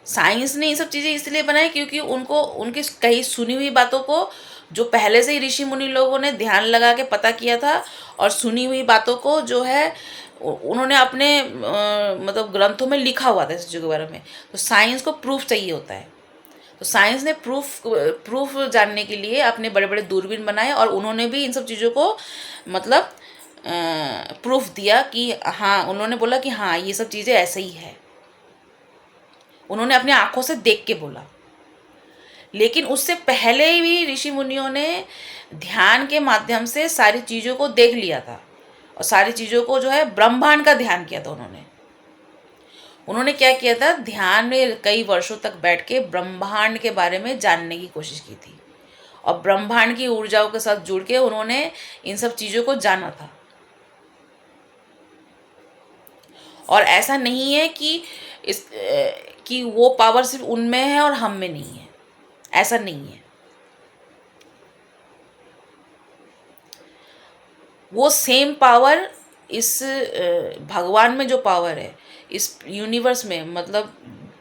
साइंस ने ये सब चीज़ें इसलिए बनाई क्योंकि उनको उनकी कई सुनी हुई बातों को, जो पहले से ही ऋषि मुनि लोगों ने ध्यान लगा के पता किया था, और सुनी हुई बातों को जो है उन्होंने अपने मतलब ग्रंथों में लिखा हुआ था इस चीज़ों के बारे में। तो साइंस को प्रूफ चाहिए होता है। तो साइंस ने प्रूफ जानने के लिए अपने बड़े बड़े दूरबीन बनाए, और उन्होंने भी इन सब चीज़ों को मतलब प्रूफ दिया कि हाँ, उन्होंने बोला कि हाँ ये सब चीज़ें ऐसे ही है। उन्होंने अपनी आंखों से देख के बोला। लेकिन उससे पहले भी ऋषि मुनियों ने ध्यान के माध्यम से सारी चीज़ों को देख लिया था, और सारी चीज़ों को जो है ब्रह्मांड का ध्यान किया था उन्होंने क्या किया था, ध्यान में कई वर्षों तक बैठ के ब्रह्मांड के बारे में जानने की कोशिश की थी, और ब्रह्मांड की ऊर्जाओं के साथ जुड़ के उन्होंने इन सब चीज़ों को जाना था। और ऐसा नहीं है कि कि वो पावर सिर्फ उनमें है और हम में नहीं है, ऐसा नहीं है। वो सेम पावर इस भगवान में जो पावर है, इस यूनिवर्स में, मतलब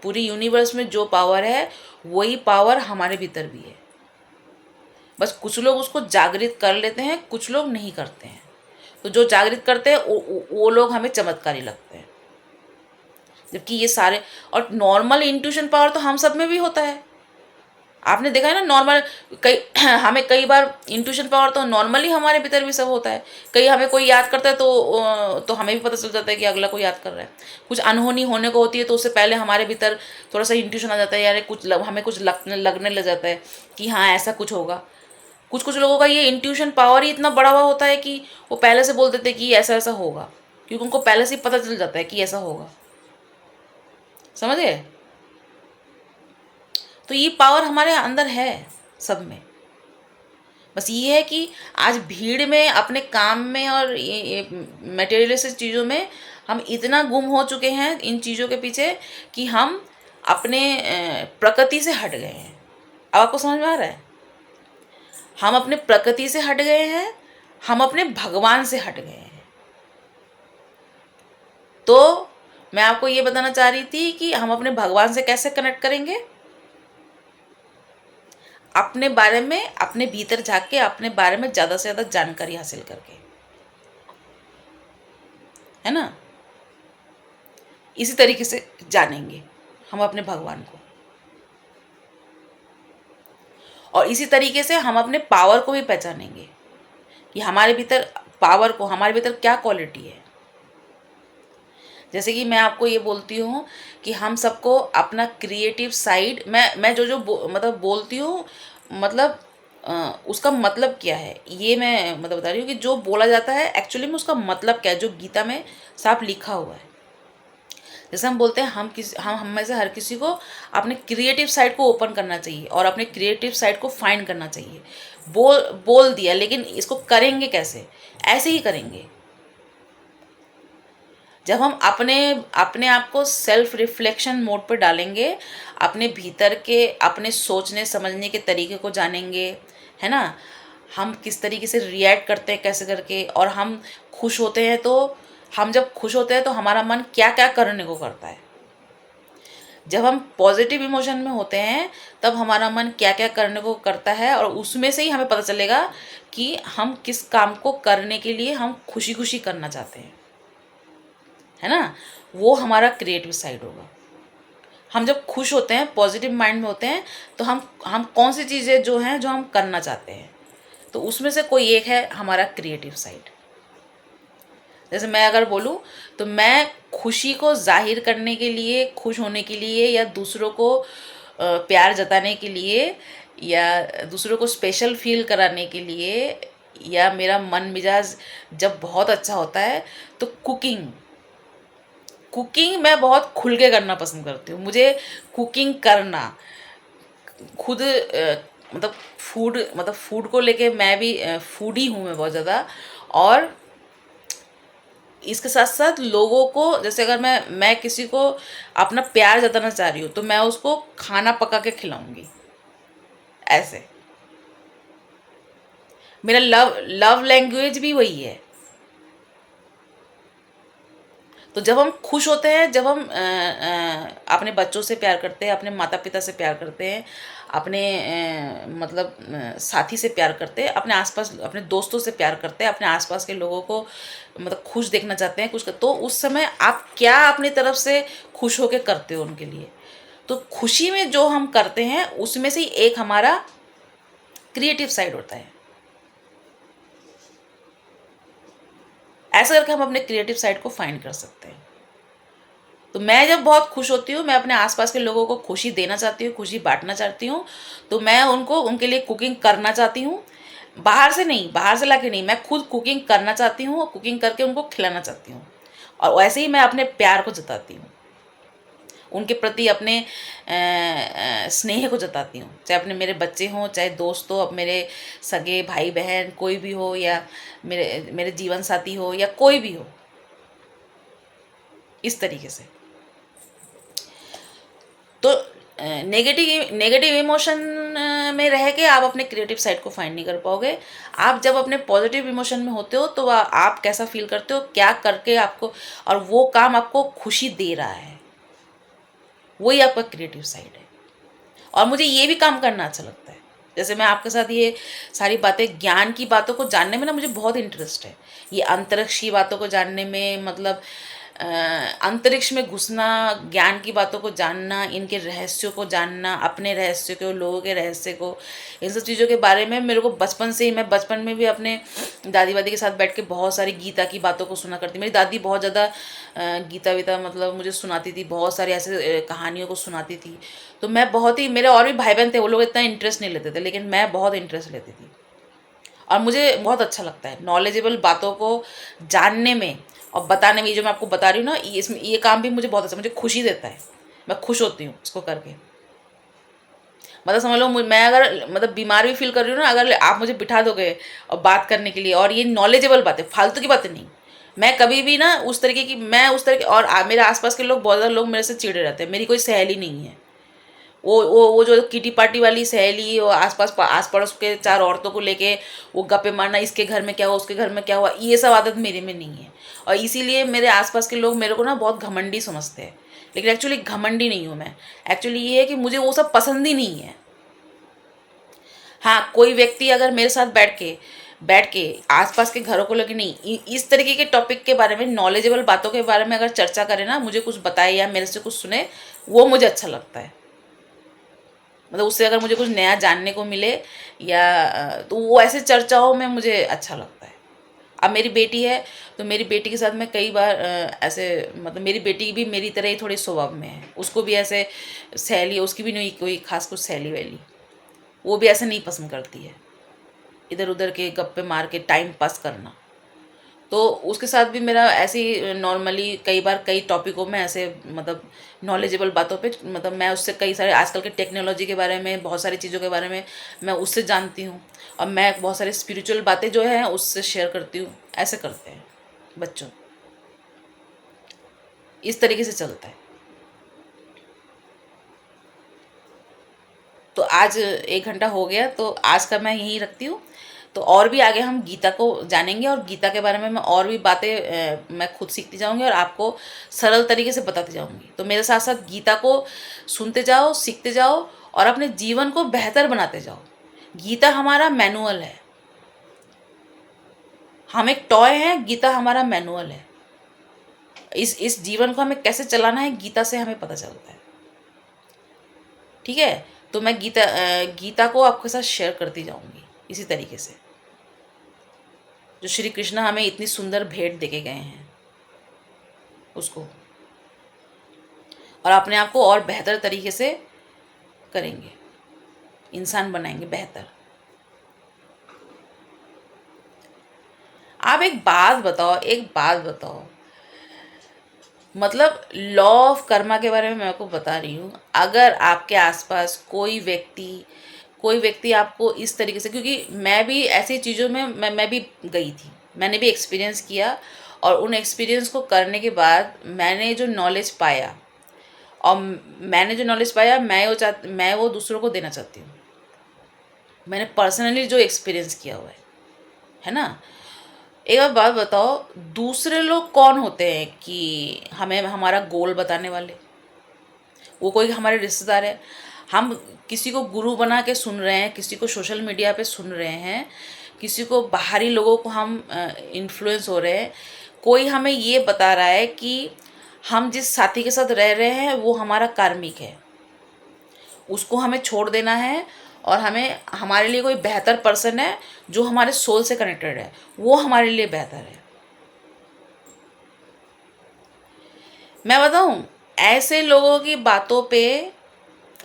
पूरी यूनिवर्स में जो पावर है, वही पावर हमारे भीतर भी है। बस कुछ लोग उसको जागृत कर लेते हैं, कुछ लोग नहीं करते हैं। तो जो जागृत करते हैं वो लोग हमें चमत्कारी लगते हैं। जबकि ये सारे, और नॉर्मल इंट्यूशन पावर तो हम सब में भी होता है। आपने देखा है ना, नॉर्मल कई हमें कई बार इंट्यूशन पावर तो नॉर्मली हमारे भीतर भी सब होता है। कई हमें कोई याद करता है तो हमें भी पता चल जाता है कि अगला कोई याद कर रहा है। कुछ अनहोनी होने को होती है तो उससे पहले हमारे भीतर थोड़ा सा इंट्यूशन आ जाता है, यार हमें कुछ लगने लग जाता है कि हाँ ऐसा कुछ होगा। कुछ कुछ लोगों का ये इंट्यूशन पावर ही इतना बड़ा हुआ होता है कि वो पहले से बोल देते हैं कि ऐसा ऐसा होगा, क्योंकि उनको पहले से ही पता चल जाता है कि ऐसा होगा। समझ गए? तो ये पावर हमारे अंदर है सब में। बस ये है कि आज भीड़ में, अपने काम में और ये मटेरियलिस्टिक चीज़ों में हम इतना गुम हो चुके हैं इन चीज़ों के पीछे कि हम अपने प्रकृति से हट गए हैं। अब आपको समझ में आ रहा है? हम अपने प्रकृति से हट गए हैं, हम अपने भगवान से हट गए हैं। तो मैं आपको ये बताना चाह रही थी कि हम अपने भगवान से कैसे कनेक्ट करेंगे? अपने बारे में, अपने भीतर झाँक के, अपने बारे में ज़्यादा से ज़्यादा जानकारी हासिल करके, है ना? इसी तरीके से जानेंगे हम अपने भगवान को, और इसी तरीके से हम अपने पावर को भी पहचानेंगे कि हमारे भीतर पावर को, हमारे भीतर क्या क्वालिटी है। जैसे कि मैं आपको ये बोलती हूँ कि हम सबको अपना क्रिएटिव साइड, मैं जो जो मतलब बोलती हूँ, मतलब उसका मतलब क्या है ये मैं मतलब बता रही हूँ कि जो बोला जाता है एक्चुअली में उसका मतलब क्या है, जो गीता में साफ लिखा हुआ है। जैसे हम बोलते हैं, हम में से हर किसी को अपने क्रिएटिव साइड को ओपन करना चाहिए और अपने क्रिएटिव साइड को फाइंड करना चाहिए। बोल दिया, लेकिन इसको करेंगे कैसे? ऐसे ही करेंगे जब हम अपने अपने आप को सेल्फ रिफ्लेक्शन मोड पर डालेंगे, अपने भीतर के अपने सोचने समझने के तरीके को जानेंगे, है ना? हम किस तरीके से रिएक्ट करते हैं, कैसे करके, और हम खुश होते हैं तो, हम जब खुश होते हैं तो हमारा मन क्या क्या करने को करता है। जब हम पॉजिटिव इमोशन में होते हैं तब हमारा मन क्या क्या करने को करता है, और उसमें से ही हमें पता चलेगा कि हम किस काम को करने के लिए हम खुशी खुशी करना चाहते हैं, है ना? वो हमारा क्रिएटिव साइड होगा। हम जब खुश होते हैं, पॉजिटिव माइंड में होते हैं, तो हम कौन सी चीज़ें जो हैं जो हम करना चाहते हैं, तो उसमें से कोई एक है हमारा क्रिएटिव साइड। जैसे मैं अगर बोलूँ तो मैं खुशी को जाहिर करने के लिए, खुश होने के लिए, या दूसरों को प्यार जताने के लिए, या दूसरों को स्पेशल फील कराने के लिए, या मेरा मन मिजाज जब बहुत अच्छा होता है तो कुकिंग मैं बहुत खुल के करना पसंद करती हूँ। मुझे कुकिंग करना खुद मतलब फूड को लेके मैं भी फूडी हूँ मैं बहुत ज़्यादा। और इसके साथ साथ लोगों को, जैसे अगर मैं किसी को अपना प्यार जताना चाह रही हूँ तो मैं उसको खाना पका के खिलाऊंगी। ऐसे मेरा लव लैंग्वेज भी वही है। तो जब हम खुश होते हैं, जब हम अपने बच्चों से प्यार करते हैं, अपने माता पिता से प्यार करते हैं, अपने मतलब साथी से प्यार करते हैं, अपने आसपास अपने दोस्तों से प्यार करते हैं, अपने आसपास के लोगों को मतलब खुश देखना चाहते हैं, तो उस समय आप क्या अपनी तरफ से खुश होकर करते हो उनके लिए। तो खुशी में जो हम करते हैं उसमें से ही एक हमारा क्रिएटिव साइड होता है। ऐसा करके हम अपने क्रिएटिव साइड को फाइंड कर सकते हैं। तो मैं जब बहुत खुश होती हूँ, मैं अपने आसपास के लोगों को खुशी देना चाहती हूँ, खुशी बांटना चाहती हूँ, तो मैं उनको उनके लिए कुकिंग करना चाहती हूँ। बाहर से नहीं, बाहर से लाके नहीं, मैं खुद कुकिंग करना चाहती हूँ और कुकिंग करके उनको खिलाना चाहती हूँ। और वैसे ही मैं अपने प्यार को जताती हूँ, उनके प्रति अपने स्नेह को जताती हूँ, चाहे अपने मेरे बच्चे हों, चाहे दोस्त हो, अब मेरे सगे भाई बहन कोई भी हो, या मेरे मेरे जीवन साथी हो, या कोई भी हो, इस तरीके से। तो नेगेटिव नेगेटिव इमोशन में रह के आप अपने क्रिएटिव साइड को फाइंड नहीं कर पाओगे। आप जब अपने पॉजिटिव इमोशन में होते हो तो आप कैसा फील करते हो, क्या करके आपको, और वो काम आपको खुशी दे रहा है, वही आपका क्रिएटिव साइड है। और मुझे ये भी काम करना अच्छा लगता है। जैसे मैं आपके साथ ये सारी बातें, ज्ञान की बातों को जानने में ना मुझे बहुत इंटरेस्ट है। ये अंतरिक्ष की बातों को जानने में, मतलब अंतरिक्ष में घुसना, ज्ञान की बातों को जानना, इनके रहस्यों को जानना, अपने रहस्य को, लोगों के रहस्य को, इन सब चीज़ों के बारे में मेरे को बचपन से ही, मैं बचपन में भी अपने दादी वादी के साथ बैठ के बहुत सारी गीता की बातों को सुना करती। मेरी दादी बहुत ज़्यादा गीता वीता मतलब मुझे सुनाती थी, बहुत सारी ऐसे कहानियों को सुनाती थी। तो मैं बहुत ही, मेरे और भी भाई बहन थे, वो लोग इतना इंटरेस्ट नहीं लेते थे, लेकिन मैं बहुत इंटरेस्ट लेती थी। और मुझे बहुत अच्छा लगता है नॉलेजेबल बातों को जानने में और बताने में। ये जो मैं आपको बता रही हूँ ना, इसमें ये काम भी मुझे बहुत अच्छा, मुझे खुशी देता है, मैं खुश होती हूँ इसको करके। मतलब समझ लो, मैं अगर मतलब बीमार भी फील कर रही हूँ ना, अगर आप मुझे बिठा दोगे और बात करने के लिए, और ये नॉलेजेबल बातें, फालतू की बातें नहीं, मैं कभी भी ना उस तरीके की, मैं उस तरह की, और मेरे आसपास के लोग, बहुत ज़्यादा लोग मेरे से चिड़े रहते हैं। मेरी कोई सहेली नहीं है, वो जो किटी पार्टी वाली सहेली, वो आस पड़ोस के चार औरतों को लेके वो गप्पे मारना, इसके घर में क्या हुआ, उसके घर में क्या हुआ, ये सब आदत मेरे में नहीं है। और इसीलिए मेरे आसपास के लोग मेरे को ना बहुत घमंडी समझते हैं, लेकिन एक्चुअली घमंडी नहीं हूँ मैं। एक्चुअली ये है कि मुझे वो सब पसंद ही नहीं है। हाँ, कोई व्यक्ति अगर मेरे साथ बैठ के आसपास के घरों को लगे, नहीं, इस तरीके के टॉपिक के बारे में, नॉलेजेबल बातों के बारे में अगर चर्चा करे ना, मुझे कुछ बताए या मेरे से कुछ सुने, वो मुझे अच्छा लगता है। मतलब उससे अगर मुझे कुछ नया जानने को मिले, या तो वो ऐसे चर्चाओं में मुझे अच्छा लगता है। अब मेरी बेटी है, तो मेरी बेटी के साथ मैं कई बार ऐसे, मतलब मेरी बेटी भी मेरी तरह ही थोड़ी स्वभाव में है, उसको भी ऐसे सहेली, उसकी भी नहीं कोई खास कुछ सहेली वैली, वो भी ऐसे नहीं पसंद करती है इधर उधर के गप्पे मार के टाइम पास करना। तो उसके साथ भी मेरा ऐसे ही नॉर्मली कई बार कई टॉपिकों में ऐसे, मतलब नॉलेजेबल बातों पे, मतलब मैं उससे कई सारे आजकल के टेक्नोलॉजी के बारे में, बहुत सारी चीज़ों के बारे में मैं उससे जानती हूँ। और मैं बहुत सारी स्पिरिचुअल बातें जो हैं उससे शेयर करती हूँ। ऐसे करते हैं बच्चों, इस तरीके से चलता है। तो आज 1 घंटा हो गया, तो आज का मैं यहीं रखती हूँ। तो और भी आगे हम गीता को जानेंगे, और गीता के बारे में मैं और भी बातें मैं खुद सीखती जाऊँगी और आपको सरल तरीके से बताती जाऊँगी। तो मेरे साथ साथ गीता को सुनते जाओ, सीखते जाओ, और अपने जीवन को बेहतर बनाते जाओ। गीता हमारा मैनुअल है, हम एक टॉय हैं, गीता हमारा मैनुअल है। इस जीवन को हमें कैसे चलाना है, गीता से हमें पता चलता है। ठीक है, तो मैं गीता को आपके साथ शेयर करती जाऊंगी इसी तरीके से, जो श्री कृष्ण हमें इतनी सुंदर भेंट देके गए हैं उसको, और अपने आप को और बेहतर तरीके से करेंगे, इंसान बनाएंगे बेहतर। आप एक बात बताओ, मतलब लॉ ऑफ कर्मा के बारे में मैं आपको बता रही हूँ। अगर आपके आसपास कोई व्यक्ति आपको इस तरीके से, क्योंकि मैं भी ऐसी चीज़ों में मैं भी गई थी, मैंने भी एक्सपीरियंस किया, और उन एक्सपीरियंस को करने के बाद मैंने जो नॉलेज पाया, और मैंने जो नॉलेज पाया, मैं वो दूसरों को देना चाहती हूँ। मैंने पर्सनली जो एक्सपीरियंस किया हुआ है ना। एक बार बात बताओ, दूसरे लोग कौन होते हैं कि हमें हमारा गोल बताने वाले? वो कोई हमारे रिश्तेदार है? हम किसी को गुरु बना के सुन रहे हैं, किसी को सोशल मीडिया पे सुन रहे हैं, किसी को बाहरी लोगों को हम इन्फ्लुएंस हो रहे हैं। कोई हमें ये बता रहा है कि हम जिस साथी के साथ रह रहे हैं वो हमारा कार्मिक है, उसको हमें छोड़ देना है, और हमें हमारे लिए कोई बेहतर पर्सन है जो हमारे सोल से कनेक्टेड है, वो हमारे लिए बेहतर है। मैं बताऊं, ऐसे लोगों की बातों पे,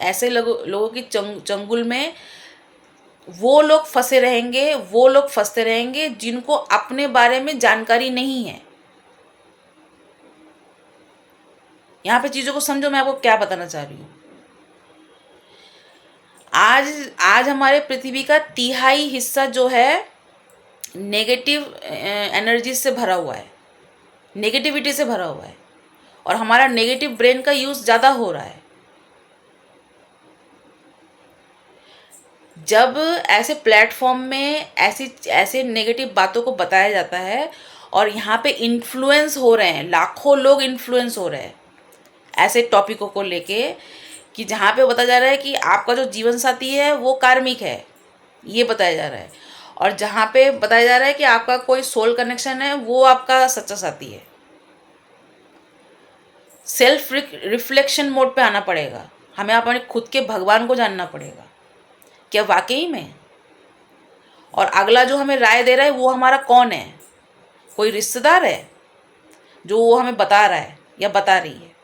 ऐसे लोगों की चंगुल में वो लोग फंसे रहेंगे, वो लोग फंसते रहेंगे जिनको अपने बारे में जानकारी नहीं है। यहाँ पे चीज़ों को समझो, मैं आपको क्या बताना चाह रही हूँ। आज आज हमारे पृथ्वी का तिहाई हिस्सा जो है नेगेटिव एनर्जी से भरा हुआ है, नेगेटिविटी से भरा हुआ है, और हमारा नेगेटिव ब्रेन का यूज़ ज़्यादा हो रहा है। जब ऐसे प्लेटफॉर्म में ऐसी ऐसे नेगेटिव बातों को बताया जाता है और यहाँ पे इन्फ्लुएंस हो रहे हैं, लाखों लोग इन्फ्लुएंस हो रहे हैं ऐसे टॉपिकों को लेके, कि जहाँ पे बताया जा रहा है कि आपका जो जीवन साथी है वो कार्मिक है, ये बताया जा रहा है, और जहाँ पे बताया जा रहा है कि आपका कोई सोल कनेक्शन है वो आपका सच्चा साथी है। सेल्फ रिफ्लेक्शन मोड पे आना पड़ेगा, हमें अपने खुद के भगवान को जानना पड़ेगा, क्या वाकई में, और अगला जो हमें राय दे रहा है वो हमारा कौन है? कोई रिश्तेदार है जो वो हमें बता रहा है या बता रही है?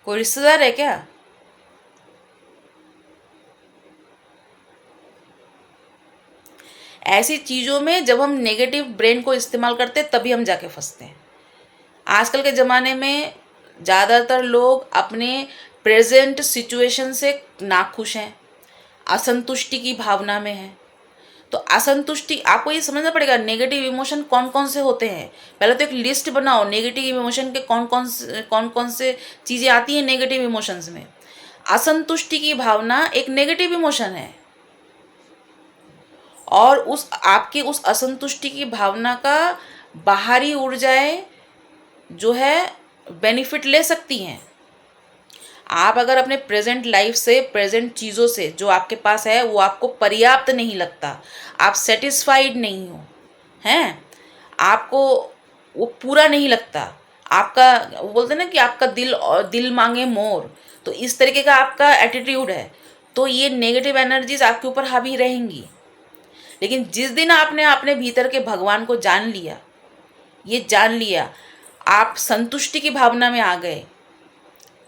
कोई रिश्तेदार है क्या? ऐसी चीज़ों में जब हम नेगेटिव ब्रेन को इस्तेमाल करते हैं तभी हम जाके फंसते हैं। आजकल के ज़माने में ज़्यादातर लोग अपने प्रेजेंट सिचुएशन से नाखुश हैं, असंतुष्टि की भावना में हैं। तो असंतुष्टि, आपको ये समझना पड़ेगा नेगेटिव इमोशन कौन कौन से होते हैं। पहले तो एक लिस्ट बनाओ नेगेटिव इमोशन के कौन कौन से चीज़ें आती हैं नेगेटिव इमोशंस में। असंतुष्टि की भावना एक नेगेटिव इमोशन है, और उस आपकी उस असंतुष्टि की भावना का बाहरी ऊर्जाएं जो है बेनिफिट ले सकती हैं। आप अगर अपने प्रेजेंट लाइफ से, प्रेजेंट चीज़ों से जो आपके पास है वो आपको पर्याप्त नहीं लगता, आप सेटिस्फाइड नहीं हो, हैं, आपको वो पूरा नहीं लगता, आपका, वो बोलते हैं ना कि आपका दिल मांगे मोर, तो इस तरीके का आपका एटीट्यूड है, तो ये नेगेटिव एनर्जीज आपके ऊपर हावी रहेंगी। लेकिन जिस दिन आपने अपने भीतर के भगवान को जान लिया, ये जान लिया, आप संतुष्टि की भावना में आ गए,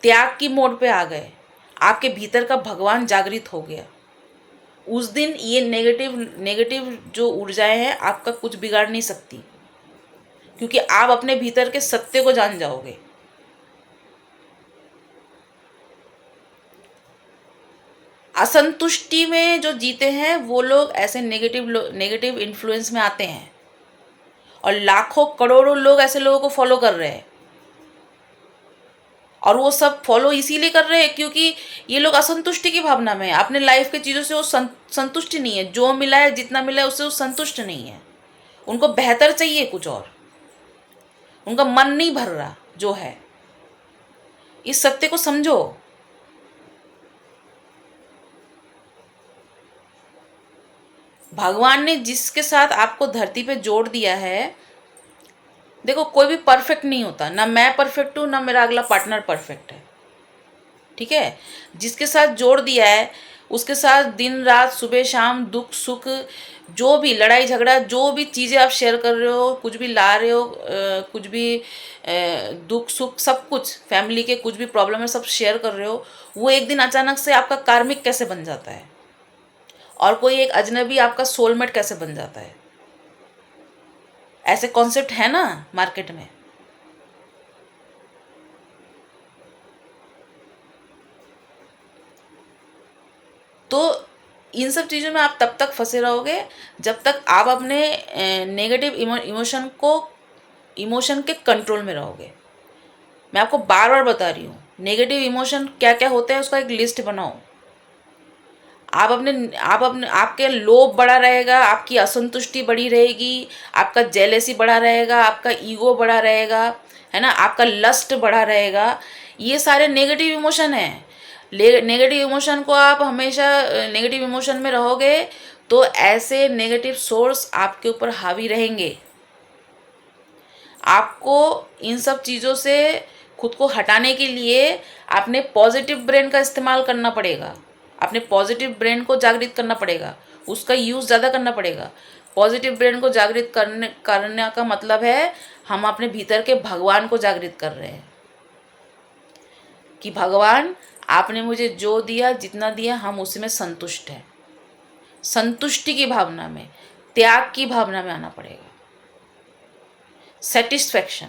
त्याग की मोड पे आ गए, आपके भीतर का भगवान जागृत हो गया, उस दिन ये नेगेटिव नेगेटिव जो ऊर्जाएं हैं आपका कुछ बिगाड़ नहीं सकती, क्योंकि आप अपने भीतर के सत्य को जान जाओगे। असंतुष्टि में जो जीते हैं वो लोग ऐसे नेगेटिव इन्फ्लुएंस में आते हैं, और लाखों करोड़ों लोग ऐसे लोगों को फॉलो कर रहे हैं, और वो सब फॉलो इसीलिए कर रहे हैं क्योंकि ये लोग असंतुष्टि की भावना में है, अपने लाइफ के चीज़ों से वो संतुष्ट नहीं है, जो मिला है जितना मिला है उससे वो संतुष्ट नहीं है, उनको बेहतर चाहिए कुछ और, उनका मन नहीं भर रहा जो है। इस सत्य को समझो। भगवान ने जिसके साथ आपको धरती पे जोड़ दिया है, देखो कोई भी परफेक्ट नहीं होता, ना मैं परफेक्ट हूँ ना मेरा अगला पार्टनर परफेक्ट है, ठीक है। जिसके साथ जोड़ दिया है उसके साथ दिन रात सुबह शाम दुख सुख, जो भी लड़ाई झगड़ा, जो भी चीज़ें आप शेयर कर रहे हो, कुछ भी ला रहे हो, कुछ भी दुख सुख, सब कुछ फैमिली के कुछ भी प्रॉब्लम है सब शेयर कर रहे हो, वो एक दिन अचानक से आपका कार्मिक कैसे बन जाता है, और कोई एक अजनबी आपका सोलमेट कैसे बन जाता है। ऐसे कॉन्सेप्ट है ना मार्केट में। तो इन सब चीज़ों में आप तब तक फंसे रहोगे जब तक आप अपने नेगेटिव इमोशन के कंट्रोल में रहोगे। मैं आपको बार बार बता रही हूँ, नेगेटिव इमोशन क्या क्या होते हैं उसका एक लिस्ट बनाओ। आपके लोभ बढ़ा रहेगा, आपकी असंतुष्टि बढ़ी रहेगी, आपका जेलेसी बढ़ा रहेगा, आपका ईगो बढ़ा रहेगा, है ना, आपका लस्ट बढ़ा रहेगा। ये सारे नेगेटिव इमोशन हैं। नेगेटिव इमोशन को आप हमेशा नेगेटिव इमोशन में रहोगे तो ऐसे नेगेटिव सोर्स आपके ऊपर हावी रहेंगे। आपको इन सब चीज़ों से खुद को हटाने के लिए अपने पॉजिटिव ब्रेन का इस्तेमाल करना पड़ेगा। अपने पॉजिटिव ब्रेन को जागृत करना पड़ेगा, उसका यूज़ ज़्यादा करना पड़ेगा। पॉजिटिव ब्रेन को जागृत करने का मतलब है हम अपने भीतर के भगवान को जागृत कर रहे हैं कि भगवान आपने मुझे जो दिया, जितना दिया, हम उसमें संतुष्ट हैं। संतुष्टि की भावना में, त्याग की भावना में आना पड़ेगा, सेटिस्फैक्शन।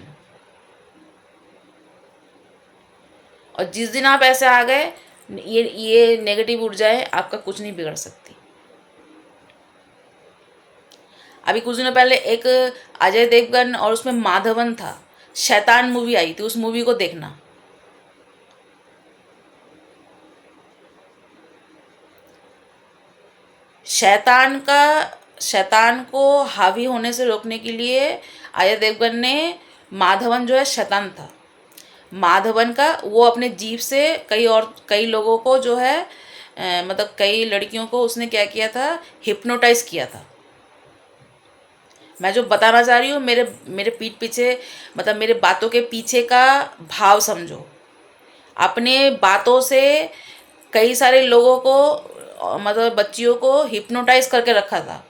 और जिस दिन आप ऐसे आ गए, ये नेगेटिव ऊर्जाएं आपका कुछ नहीं बिगड़ सकती। अभी कुछ दिनों पहले एक अजय देवगन और उसमें माधवन था, शैतान मूवी आई थी, उस मूवी को देखना। शैतान को हावी होने से रोकने के लिए अजय देवगन ने, माधवन जो है शैतान था, माधवन का वो अपने जीभ से कई लोगों को जो है मतलब कई लड़कियों को उसने क्या किया था, हिप्नोटाइज किया था। मैं जो बताना चाह रही हूँ, मेरे पीठ पीछे, मतलब मेरे बातों के पीछे का भाव समझो। अपने बातों से कई सारे लोगों को, मतलब बच्चियों को हिप्नोटाइज करके रखा था।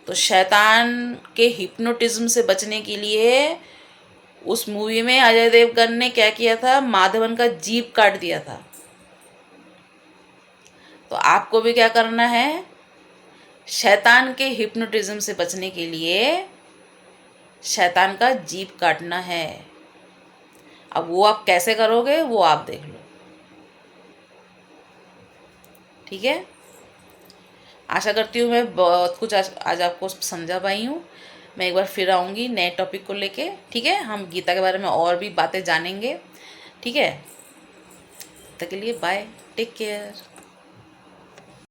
तो शैतान के हिप्नोटिज्म से बचने के लिए उस मूवी में अजय देवगन ने क्या किया था, माधवन का जीभ काट दिया था। तो आपको भी क्या करना है, शैतान के हिप्नोटिज्म से बचने के लिए शैतान का जीभ काटना है। अब वो आप कैसे करोगे वो आप देख लो, ठीक है। आशा करती हूँ मैं बहुत कुछ आज आपको समझा पाई हूँ। मैं एक बार फिर आऊँगी नए टॉपिक को लेके, ठीक है। हम गीता के बारे में और भी बातें जानेंगे, ठीक है। तब तक के लिए बाय, टेक केयर।